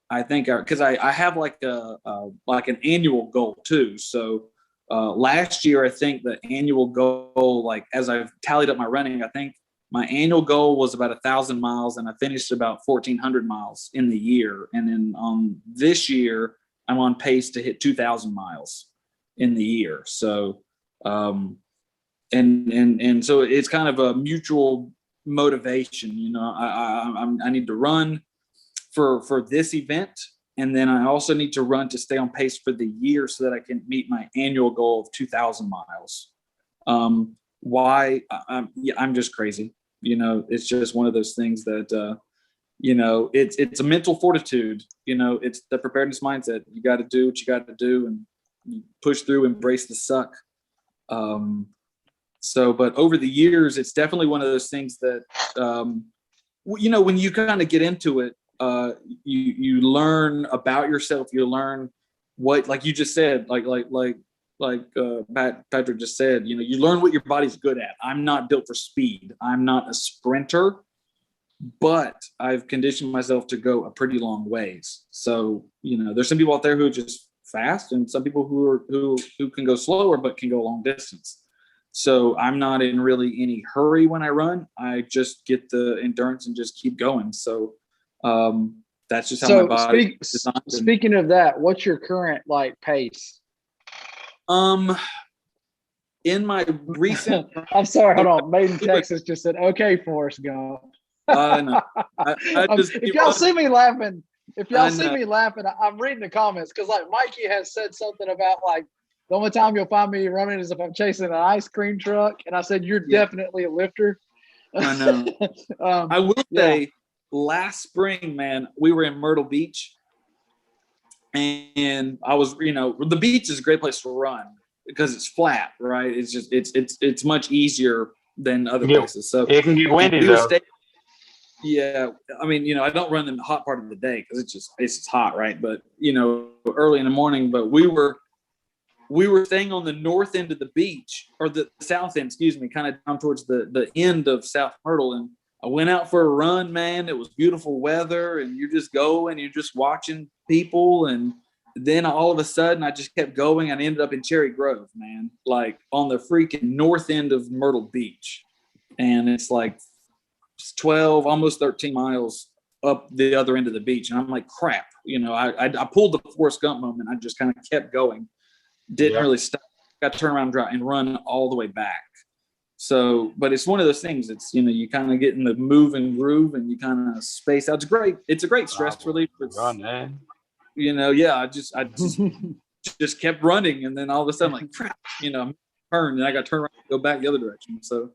I think because I have like an annual goal too. So last year, I think the annual goal, like as I've tallied up my running, I think my annual goal was about 1,000 miles, and I finished about 1,400 miles in the year. And then this year, I'm on pace to hit 2,000 miles in the year. So, and so it's kind of a mutual motivation. I need to run for this event, and then I also need to run to stay on pace for the year so that I can meet my annual goal of 2,000 miles. Why? I'm just crazy. It's just one of those things that, it's a mental fortitude. It's the preparedness mindset. You got to do what you got to do, and you push through, embrace the suck. But over the years, it's definitely one of those things that, when you kind of get into it, you learn about yourself. You learn what, like you just said, like Patrick just said, you learn what your body's good at. I'm not built for speed. I'm not a sprinter, but I've conditioned myself to go a pretty long ways. So, there's some people out there who are just fast, and some people who can go slower but can go a long distance. So I'm not in really any hurry when I run. I just get the endurance and just keep going. So that's just how my body is designed. Speaking of that, what's your current pace? In my recent, I'm sorry, hold on. Made in Texas just said, "Okay, Forrest Gump." No. If y'all see me laughing, I'm reading the comments because Mikey has said something about the only time you'll find me running is if I'm chasing an ice cream truck, and I said you're definitely a lifter. I know. I will say, last spring, man, we were in Myrtle Beach. And I was, the beach is a great place to run because it's flat, right? It's just, it's much easier than other places. So it can get windy though. Yeah. I mean, I don't run in the hot part of the day because it's just hot, right? But, early in the morning, but we were staying on the north end of the beach, or the south end, excuse me, kind of down towards the end of South Myrtle. And I went out for a run, man. It was beautiful weather, and you're just going, you're just watching people. And then all of a sudden I just kept going. I ended up in Cherry Grove, man, on the freaking north end of Myrtle Beach. And it's 12, almost 13 miles up the other end of the beach. And I'm like, crap, I pulled the Forrest Gump moment. I just kind of kept going. Didn't really stop. Got to turn around and run all the way back. So, but it's one of those things. It's, you kind of get in the move and groove, and you kind of space out. It's great. It's a great stress relief. Run, man. I just kept running, and then all of a sudden, like, crap, I turned, and I got to turn around and go back the other direction. So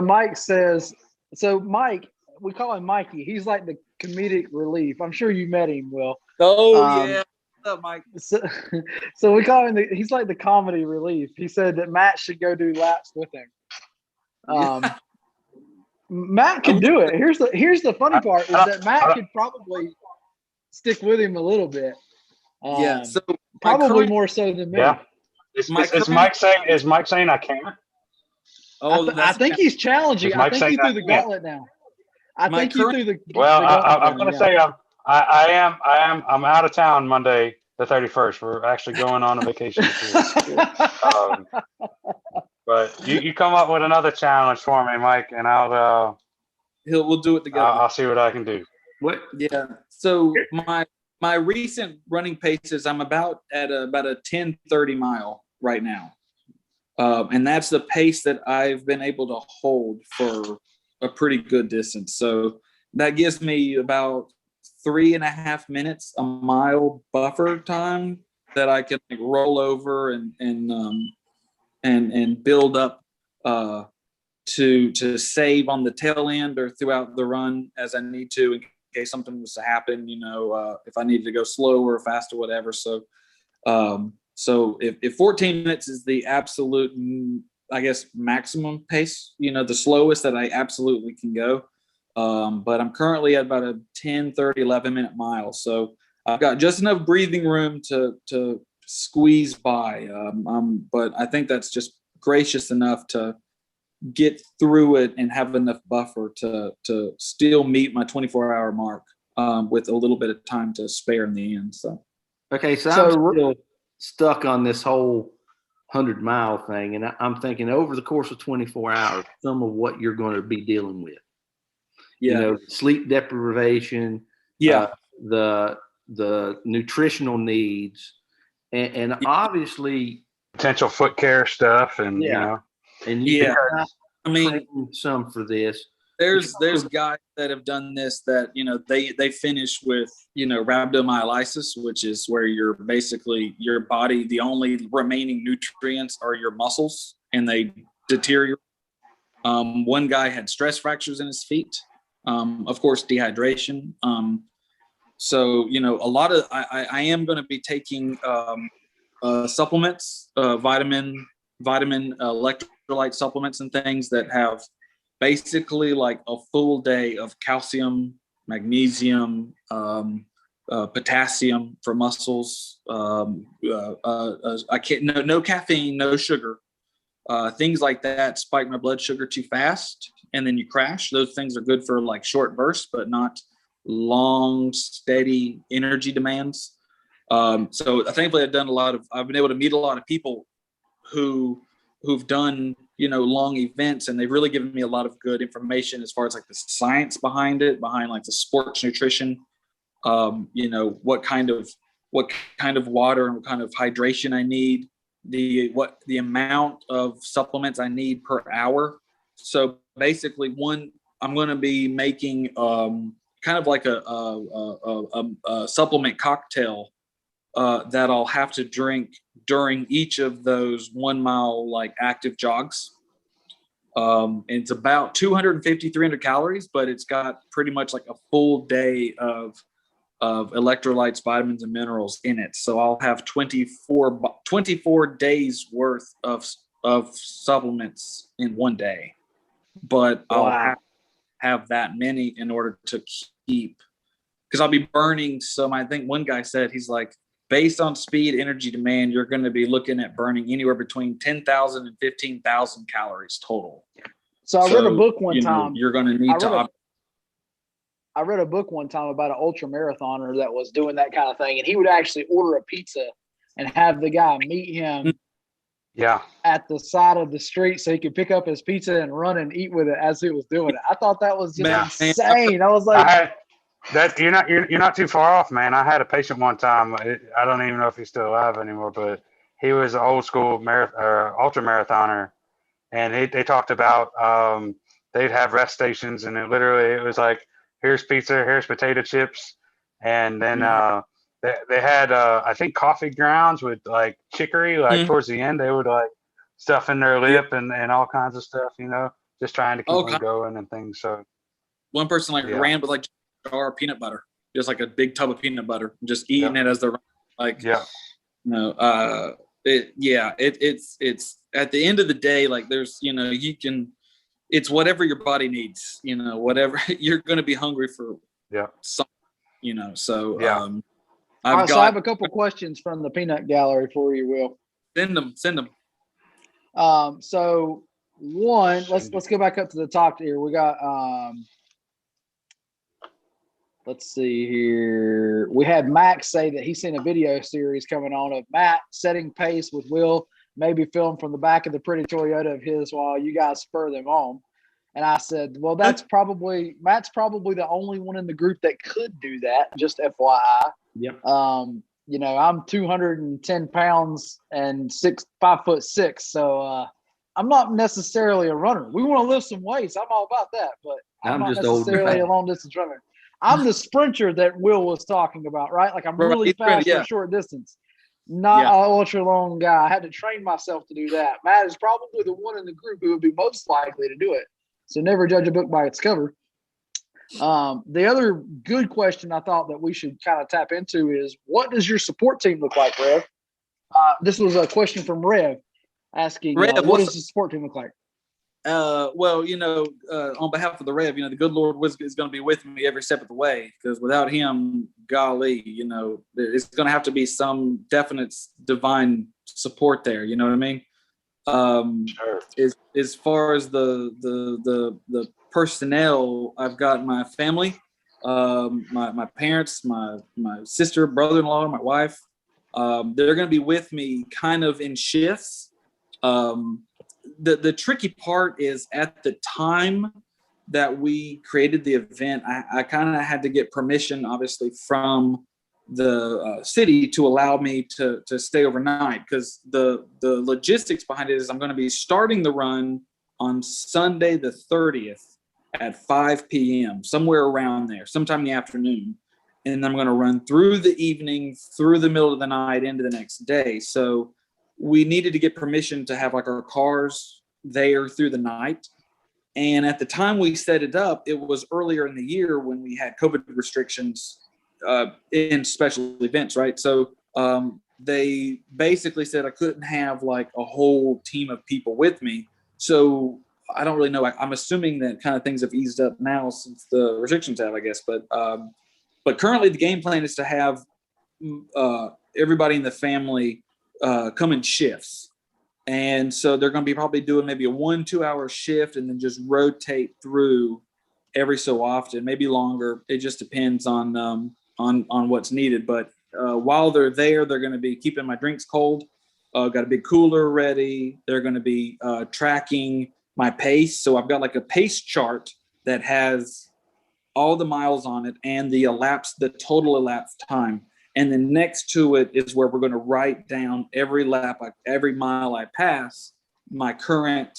Mike says, Mike, we call him Mikey. He's like the comedic relief. I'm sure you met him, Will. Oh yeah. What's up, Mike? So we call him he's like the comedy relief. He said that Matt should go do laps with him. Matt can do it. Here's the funny part is that Matt could probably stick with him a little bit. So probably more so than me. Yeah. Is Mike saying I can't? I think he's challenging. I think he threw the gauntlet now. I'm going to say I'm out of town Monday the 31st. We're actually going on a vacation. But you come up with another challenge for me, Mike, and we'll do it together. I'll see what I can do. What? Yeah. So my recent running paces, I'm about a 10:30 mile right now. And that's the pace that I've been able to hold for a pretty good distance. So that gives me about 3.5 minutes a mile buffer time that I can roll over and build up to save on the tail end or throughout the run as I need to in case something was to happen, if I needed to go slower or fast or whatever. So if 14 minutes is the absolute, I guess, maximum pace, the slowest that I absolutely can go. But I'm currently at about a 10, 30, 11-minute mile. So I've got just enough breathing room to squeeze by. But I think that's just gracious enough to get through it and have enough buffer to still meet my 24-hour mark with a little bit of time to spare in the end. So, okay, so I'm still stuck on this whole 100-mile thing, and I'm thinking over the course of 24 hours, some of what you're going to be dealing with. Yeah. Sleep deprivation. Yeah. The nutritional needs, and obviously potential foot care stuff, and and I mean, some for this. There's guys that have done this that they finish with rhabdomyolysis, which is where you're basically your body, the only remaining nutrients are your muscles, and they deteriorate. One guy had stress fractures in his feet. Of course, dehydration. So a lot of I am going to be taking supplements, vitamin electrolyte supplements and things that have basically like a full day of calcium, magnesium, potassium for muscles. I can't no caffeine, no sugar. Things like that spike my blood sugar too fast, and then you crash. Those things are good for like short bursts, but not long, steady energy demands. So thankfully, I've been able to meet a lot of people who've done, long events, and they've really given me a lot of good information as far as like the science behind like the sports nutrition, what kind of water and what kind of hydration I need, the amount of supplements I need per hour. So basically, I'm going to be making kind of like a supplement cocktail that I'll have to drink during each of those 1 mile like active jogs. It's about 250, 300 calories, but it's got pretty much like a full day of electrolytes, vitamins, and minerals in it. So I'll have 24 days worth of supplements in one day, but I'll have that many in order to keep, because I'll be burning some. I think one guy said, he's like, based on speed, energy demand, you're going to be looking at burning anywhere between 10,000 and 15,000 calories total. So I read a book one time. You're going to need I read a book one time about an ultra marathoner that was doing that kind of thing, and he would actually order a pizza and have the guy meet him at the side of the street so he could pick up his pizza and run and eat with it as he was doing it. I thought that was just insane. I was like, you're not too far off, man. I had a patient one time. I don't even know if he's still alive anymore, but he was an old school ultra marathoner, and they talked about they'd have rest stations, and it was like, here's pizza, here's potato chips, and then they had I think coffee grounds with like chicory. Like towards the end, they would like stuff in their lip and all kinds of stuff, just trying to keep them going and things. So one person ran with like a jar of peanut butter, just like a big tub of peanut butter, just eating it as they're like. It's at the end of the day, like there's it's whatever your body needs, whatever you're going to be hungry for. Something, so I have a couple questions from the peanut gallery for you, Will. Send them. So one, let's go back up to the top here. We got let's see here. We had Max say that he's seen a video series coming on of Matt setting pace with Will, maybe film from the back of the pretty Toyota of his while you guys spur them on. And I said, well, Matt's probably the only one in the group that could do that, just FYI. Yep. I'm 210 pounds and 5'6", so I'm not necessarily a runner. We want to lift some weights. I'm all about that, but I'm not just necessarily a long distance runner. I'm the sprinter that Will was talking about, right? Like I'm really fast for a short distance. Not an ultra long guy. I had to train myself to do that. Matt is probably the one in the group who would be most likely to do it. So never judge a book by its cover. The other good question I thought that we should kind of tap into is, what does your support team look like, Rev? This was a question from Rev asking, what does the support team look like? On behalf of the Rev, the good Lord is going to be with me every step of the way, because without him, golly, it's going to have to be some definite divine support there. You know what I mean? Sure. As far as the personnel, I've got my family, my parents, my sister, brother-in-law, my wife. They're going to be with me kind of in shifts. The tricky part is, at the time that we created the event, I kind of had to get permission, obviously, from the city to allow me to stay overnight, because the logistics behind it is I'm going to be starting the run on Sunday the 30th at 5 p.m., somewhere around there, sometime in the afternoon. And I'm going to run through the evening, through the middle of the night, into the next day. So we needed to get permission to have like our cars there through the night. And at the time we set it up, it was earlier in the year when we had COVID restrictions in special events, right? So they basically said I couldn't have like a whole team of people with me. So I don't really know. I'm assuming that kind of things have eased up now since the restrictions have, I guess. But But currently the game plan is to have everybody in the family come in shifts. And so they're going to be probably doing maybe a 1-2 hour shift and then just rotate through every so often, maybe longer. It just depends on what's needed. But while they're there, they're going to be keeping my drinks cold. Got a big cooler ready. They're going to be tracking my pace. So I've got like a pace chart that has all the miles on it and the total elapsed time. And then next to it is where we're going to write down every mile I pass, my current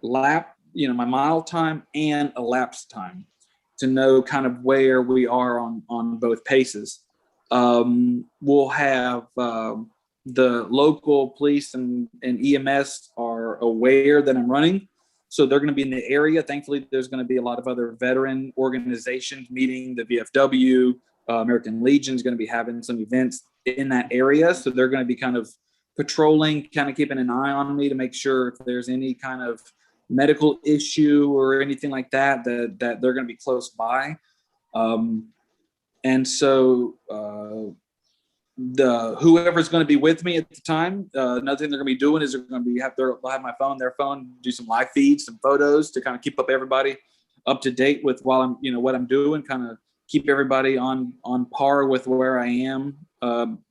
lap, my mile time and elapsed time, to know kind of where we are on both paces. We'll have the local police and EMS are aware that I'm running. So they're going to be in the area. Thankfully, there's going to be a lot of other veteran organizations meeting. The VFW, American Legion is going to be having some events in that area. So they're going to be kind of patrolling, kind of keeping an eye on me to make sure if there's any kind of medical issue or anything like that they're going to be close by. And so whoever's going to be with me at the time, another thing they're going to be doing is they'll have their phone, do some live feeds, some photos to kind of keep up everybody up to date with what I'm doing, kind of keep everybody on par with where I am,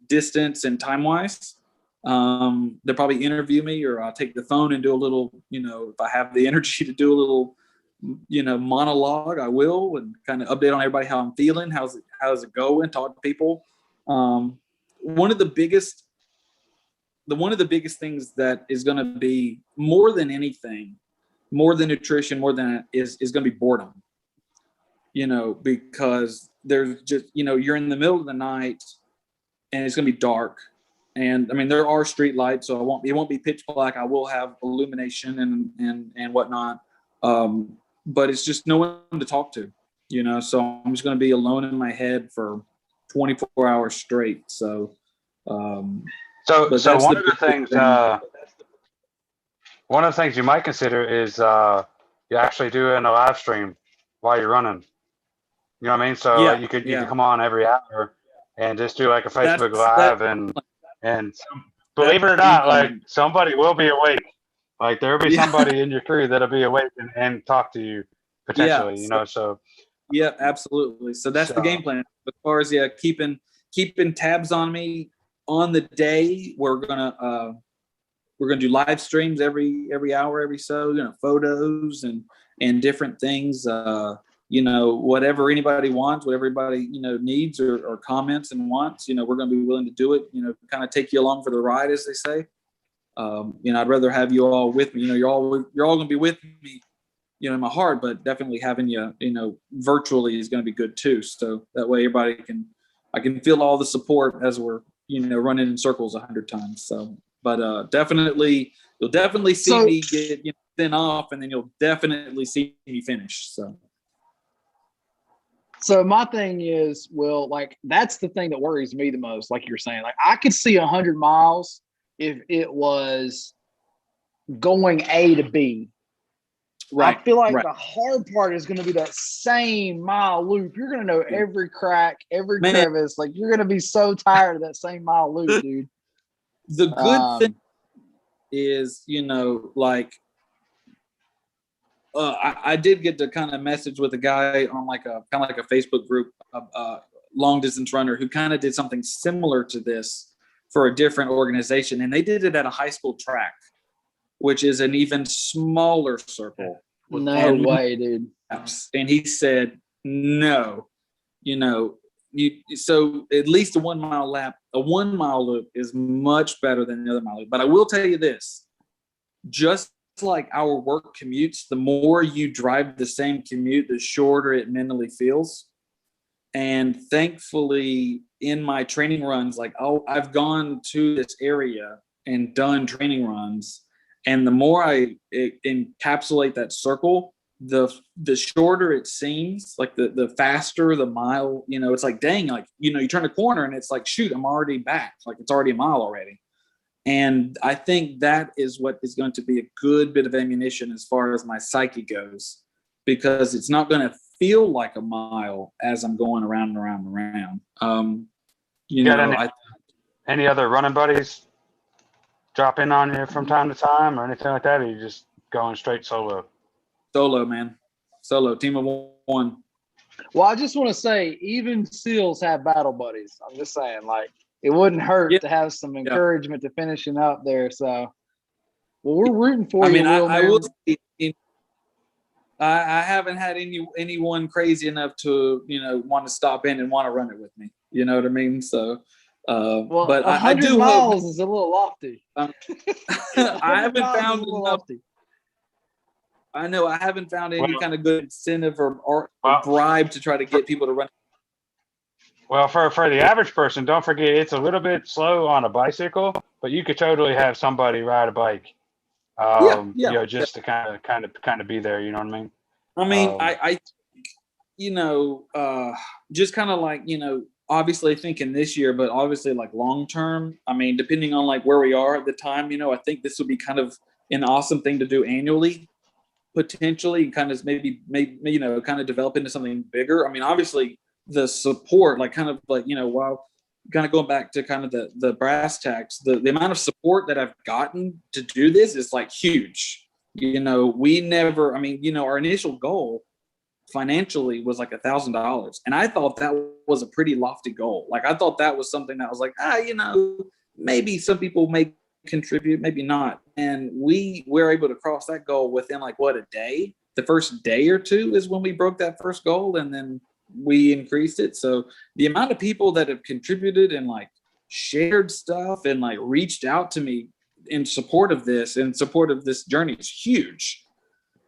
distance and time wise. They'll probably interview me, or I'll take the phone and do a little, if I have the energy to do a little, monologue, I will, and kind of update on everybody how I'm feeling, how's it going, talk to people. One of the biggest things that is going to be more than anything, more than nutrition, more than is going to be boredom. Because there's just, you're in the middle of the night and it's going to be dark. And I mean, there are street lights, so it won't be pitch black. I will have illumination and whatnot. But it's just no one to talk to, so I'm just going to be alone in my head for 24 hours straight. So one of the things you might consider is you're actually doing a live stream while you're running. You know what I mean? So you could come on every hour and just do like a Facebook Live and believe it or not, like somebody will be awake. Like there'll be somebody in your crew that'll be awake and talk to you potentially. So. Yeah, absolutely. So that's the game plan. As far as keeping tabs on me on the day, we're gonna do live streams every hour, every so, photos and different things. Whatever anybody wants, whatever everybody needs or comments and wants, we're gonna be willing to do it. Kind of take you along for the ride, as they say. I'd rather have you all with me. You're all gonna be with me, in my heart, but definitely having you, virtually is going to be good too. So that way I can feel all the support as we're, running in circles 100 times. So, but you'll definitely see me get thin off, and then you'll definitely see me finish. So my thing is, Will, like that's the thing that worries me the most. Like you're saying, like I could see 100 miles if it was going A to B. Right. I feel like the hard part is going to be that same mile loop. You're going to know every crack, every crevice. Like you're going to be so tired of that same mile loop, dude. The good thing is, I did get to kind of message with a guy on like a Facebook group, long distance runner who kind of did something similar to this for a different organization, and they did it at a high school track, which is an even smaller circle. No way, dude. And he said, no, so at least a 1 mile lap, a 1 mile loop is much better than the other mile loop. But I will tell you this, just like our work commutes, the more you drive the same commute, the shorter it mentally feels. And thankfully in my training runs, I've gone to this area and done training runs. And the more I encapsulate that circle, the shorter it seems, like the faster the mile, it's like, dang, like, you turn a corner and it's like, shoot, I'm already back. Like it's already a mile already. And I think that is what is going to be a good bit of ammunition as far as my psyche goes, because it's not going to feel like a mile as I'm going around and around and around. You got any other running buddies drop in on you from time to time or anything like that? Or you just going straight solo? Solo, man. Solo, team of one. Well, I just want to say, even SEALs have battle buddies. I'm just saying, like, it wouldn't hurt to have some encouragement to finishing up there. So, well, we're rooting for you, Will. I will say, I haven't had anyone crazy enough to, want to stop in and want to run it with me. You know what I mean? So, well, but 100 I do miles hope, is a little lofty. I haven't found enough. Lofty. I know I haven't found any kind of good incentive or bribe to try to get people to run. Well, for the average person, don't forget it's a little bit slow on a bicycle, but you could totally have somebody ride a bike. Just to kind of be there. You know what I mean? I mean, I just kind of like, obviously thinking this year, but obviously like long term. I mean, depending on like where we are at the time, I think this would be kind of an awesome thing to do annually, potentially, kind of maybe kind of develop into something bigger. I mean, obviously the support, like kind of like, while kind of going back to kind of the brass tacks, the amount of support that I've gotten to do this is like huge. We never, our initial goal financially was like $1,000. And I thought that was a pretty lofty goal. Like, I thought that was something that was like, maybe some people may contribute, maybe not. And we were able to cross that goal within like a day. The first day or two is when we broke that first goal, and then we increased it. So the amount of people that have contributed and like shared stuff and like reached out to me in support of this journey is huge.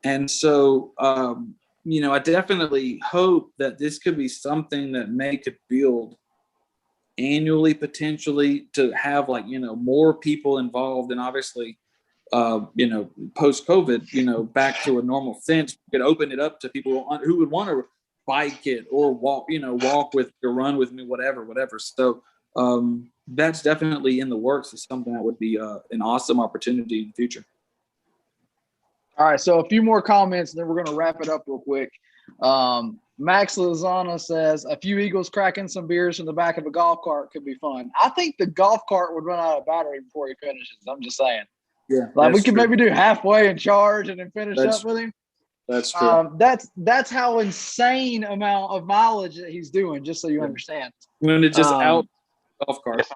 And so, I definitely hope that this could be something that could build annually, potentially, to have like, more people involved. And obviously, post COVID, back to a normal sense, we could open it up to people who would want to bike it or walk with or run with me, whatever. So that's definitely in the works. It's something that would be an awesome opportunity in the future. All right, so a few more comments, and then we're going to wrap it up real quick. Max Lozana says, a few Eagles cracking some beers from the back of a golf cart could be fun. I think the golf cart would run out of battery before he finishes. I'm just saying. Yeah, like we could maybe do halfway and charge and then finish up with him. That's true. That's how insane amount of mileage that he's doing, just so you understand. When it's just out golf cart.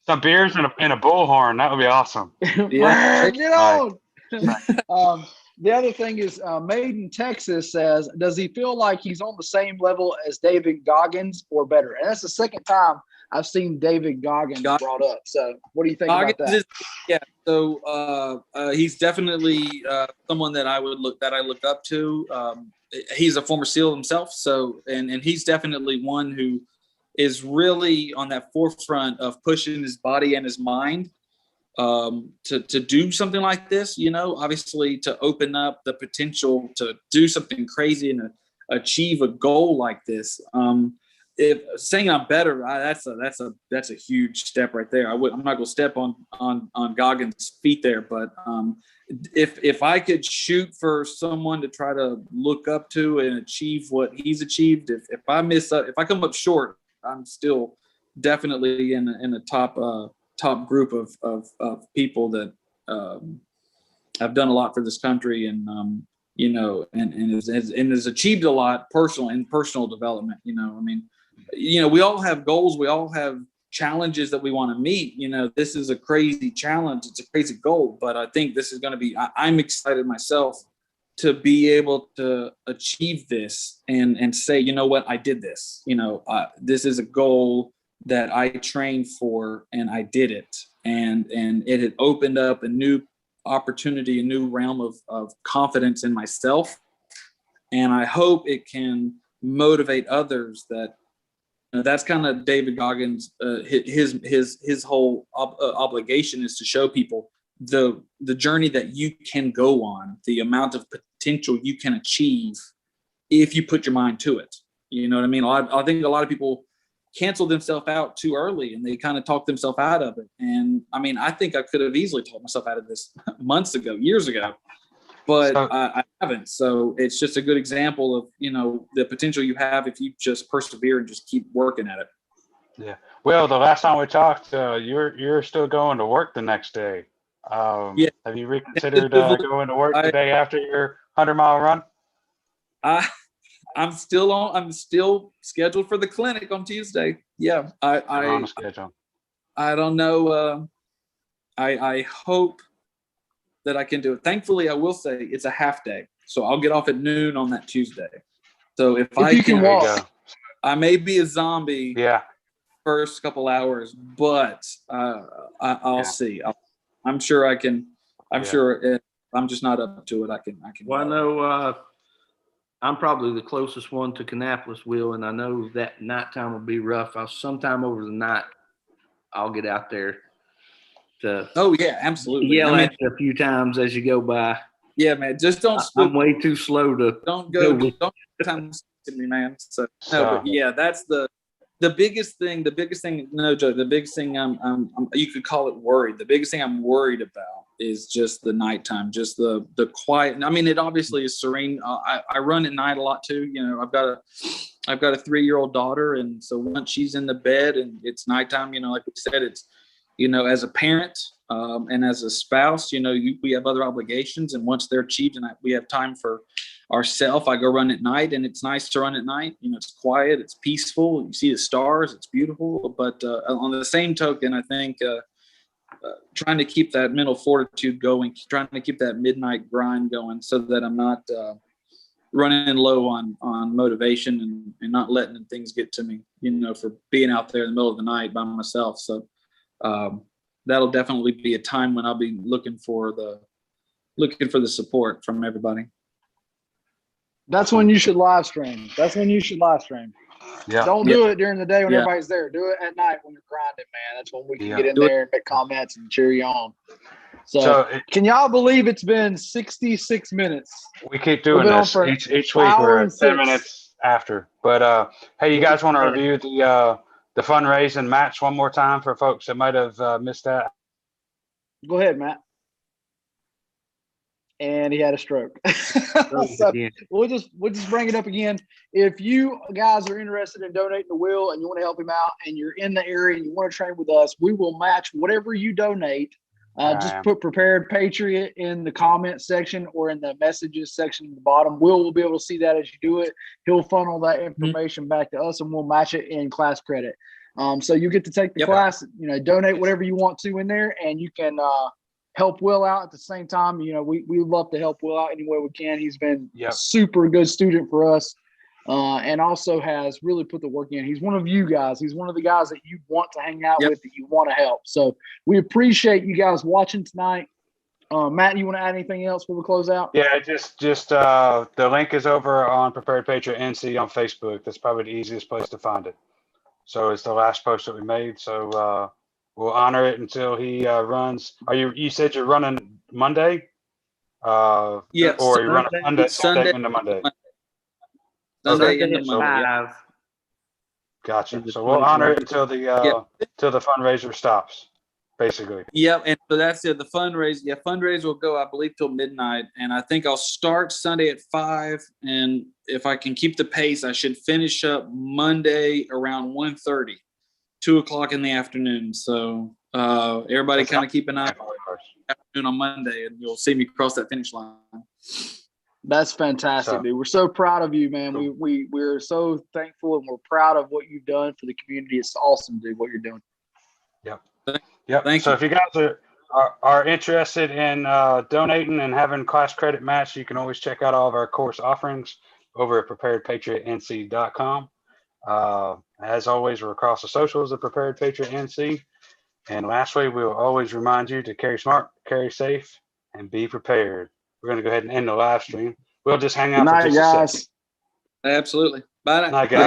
Some beers and a bullhorn. That would be awesome. Yeah. Get on. The other thing is, Made in Texas says, does he feel like he's on the same level as David Goggins or better? And that's the second time I've seen David Goggins brought up. So what do you think about that? So he's definitely someone that I look up to. He's a former SEAL himself. So, and he's definitely one who is really on that forefront of pushing his body and his mind to do something like this, obviously to open up the potential to do something crazy and achieve a goal like this. If saying I'm better, that's a huge step right there. I'm not going to step on Goggins' feet there, but if I could shoot for someone to try to look up to and achieve what he's achieved, if I miss up, if I come up short, I'm still definitely in a top group of people that have done a lot for this country and has achieved a lot personal development. We all have goals, we all have challenges that we want to meet. This is a crazy challenge, it's a crazy goal, but I think this is going to be, I'm excited myself to be able to achieve this and say, you know what, I did this. This is a goal that I trained for, and I did it, and it had opened up a new opportunity, a new realm of confidence in myself, and I hope it can motivate others. That's kind of David Goggins. His whole obligation is to show people the journey that you can go on, the amount of potential you can achieve if you put your mind to it. You know what I mean? I think a lot of people cancel themselves out too early, and they kind of talk themselves out of it. And I think I could have easily talked myself out of this months ago, years ago. but So- I haven't. So it's just a good example of, the potential you have if you just persevere and just keep working at it. Yeah. Well, the last time we talked, you're still going to work the next day. Yeah. Have you reconsidered Tentatively, going to work the day after your 100-mile run? I'm still scheduled for the clinic on Tuesday. Yeah. You're on the schedule. I don't know. I hope that I can do it. Thankfully, I will say it's a half day. So I'll get off at noon on that Tuesday. So if I you can There you walk. go. I may be a zombie Yeah. first couple hours, but I'll Yeah. see. I'm sure I can. I'm Yeah. sure if I'm just not up to it, I can. Well, I know I'm probably the closest one to Kannapolis, Will, and I know that nighttime will be rough. Sometime over the night, I'll get out there to Oh yeah, absolutely. yell at you a few times as you go by. Yeah, man. Just don't I'm spook. way too slow to Don't go go. with. Don't time to me, man. So no, So- but yeah, that's the biggest thing. The biggest thing. No, Joe. The biggest thing. I'm. You could call it worried. The biggest thing I'm worried about is just the nighttime, just the quiet. I mean, it obviously is serene. I run at night a lot too. I've got a 3-year-old daughter, and so once she's in the bed and it's nighttime, like we said, it's as a parent and as a spouse, we have other obligations, and once they're achieved and we have time for ourselves, I go run at night, and it's nice to run at night. It's quiet, it's peaceful, you see the stars, it's beautiful. But on the same token, I think trying to keep that mental fortitude going, trying to keep that midnight grind going, so that I'm not running low on motivation and not letting things get to me, for being out there in the middle of the night by myself. So that'll definitely be a time when I'll be looking for the support from everybody. That's when you should live stream. Yeah. Don't do it during the day when Yeah. everybody's there. Do it at night when you're grinding, man. That's when we can Yeah. get in there and make comments and cheer you on. So can y'all believe it's been 66 minutes? We keep doing We've been on this for each week. hour We're and at 10 6. minutes after. But hey, you guys want to review the fundraising match one more time for folks that might have missed that? Go ahead, Matt. And he had a stroke. So we'll just bring it up again. If you guys are interested in donating to Will and you want to help him out and you're in the area and you want to train with us, we will match whatever you donate. Just put Prepared Patriot in the comment section or in the messages section at the bottom. Will be able to see that as you do it. He'll funnel that information back to us and we'll match it in class credit. So you get to take the class, donate whatever you want to in there, and you can help Will out at the same time. We love to help Will out any way we can. He's been a super good student for us, and also has really put the work in. He's one of you guys. He's one of the guys that you want to hang out with, that you want to help. So we appreciate you guys watching tonight. Matt, you want to add anything else before we close out? Yeah, just the link is over on Prepared Patriot NC on Facebook. That's probably the easiest place to find it. So it's the last post that we made. So we'll honor it until he runs. You said you're running Monday? Yeah. Or you run Sunday into Monday? Sunday Okay. into Monday. Yeah. Gotcha. So we'll honor it until the fundraiser stops, basically. Yep, and so that's it. The fundraiser will go, I believe, till midnight, and I think I'll start Sunday at 5. And if I can keep the pace, I should finish up Monday around 1:30, 2:00 in the afternoon. So everybody kind of keep an eye on afternoon on Monday, and you'll see me cross that finish line. That's fantastic, dude. We're so proud of you, man. Cool. We're so thankful and we're proud of what you've done for the community. It's awesome, dude, what you're doing. Yep. Thank you. you. If you guys are interested in donating and having class credit match, you can always check out all of our course offerings over at preparedpatriotnc.com. As always, we're across the socials of Prepared Patriot NC. And lastly, we'll always remind you to carry smart, carry safe, and be prepared. We're going to go ahead and end the live stream. We'll just hang out for just a second. Absolutely. Bye now. Night, guys.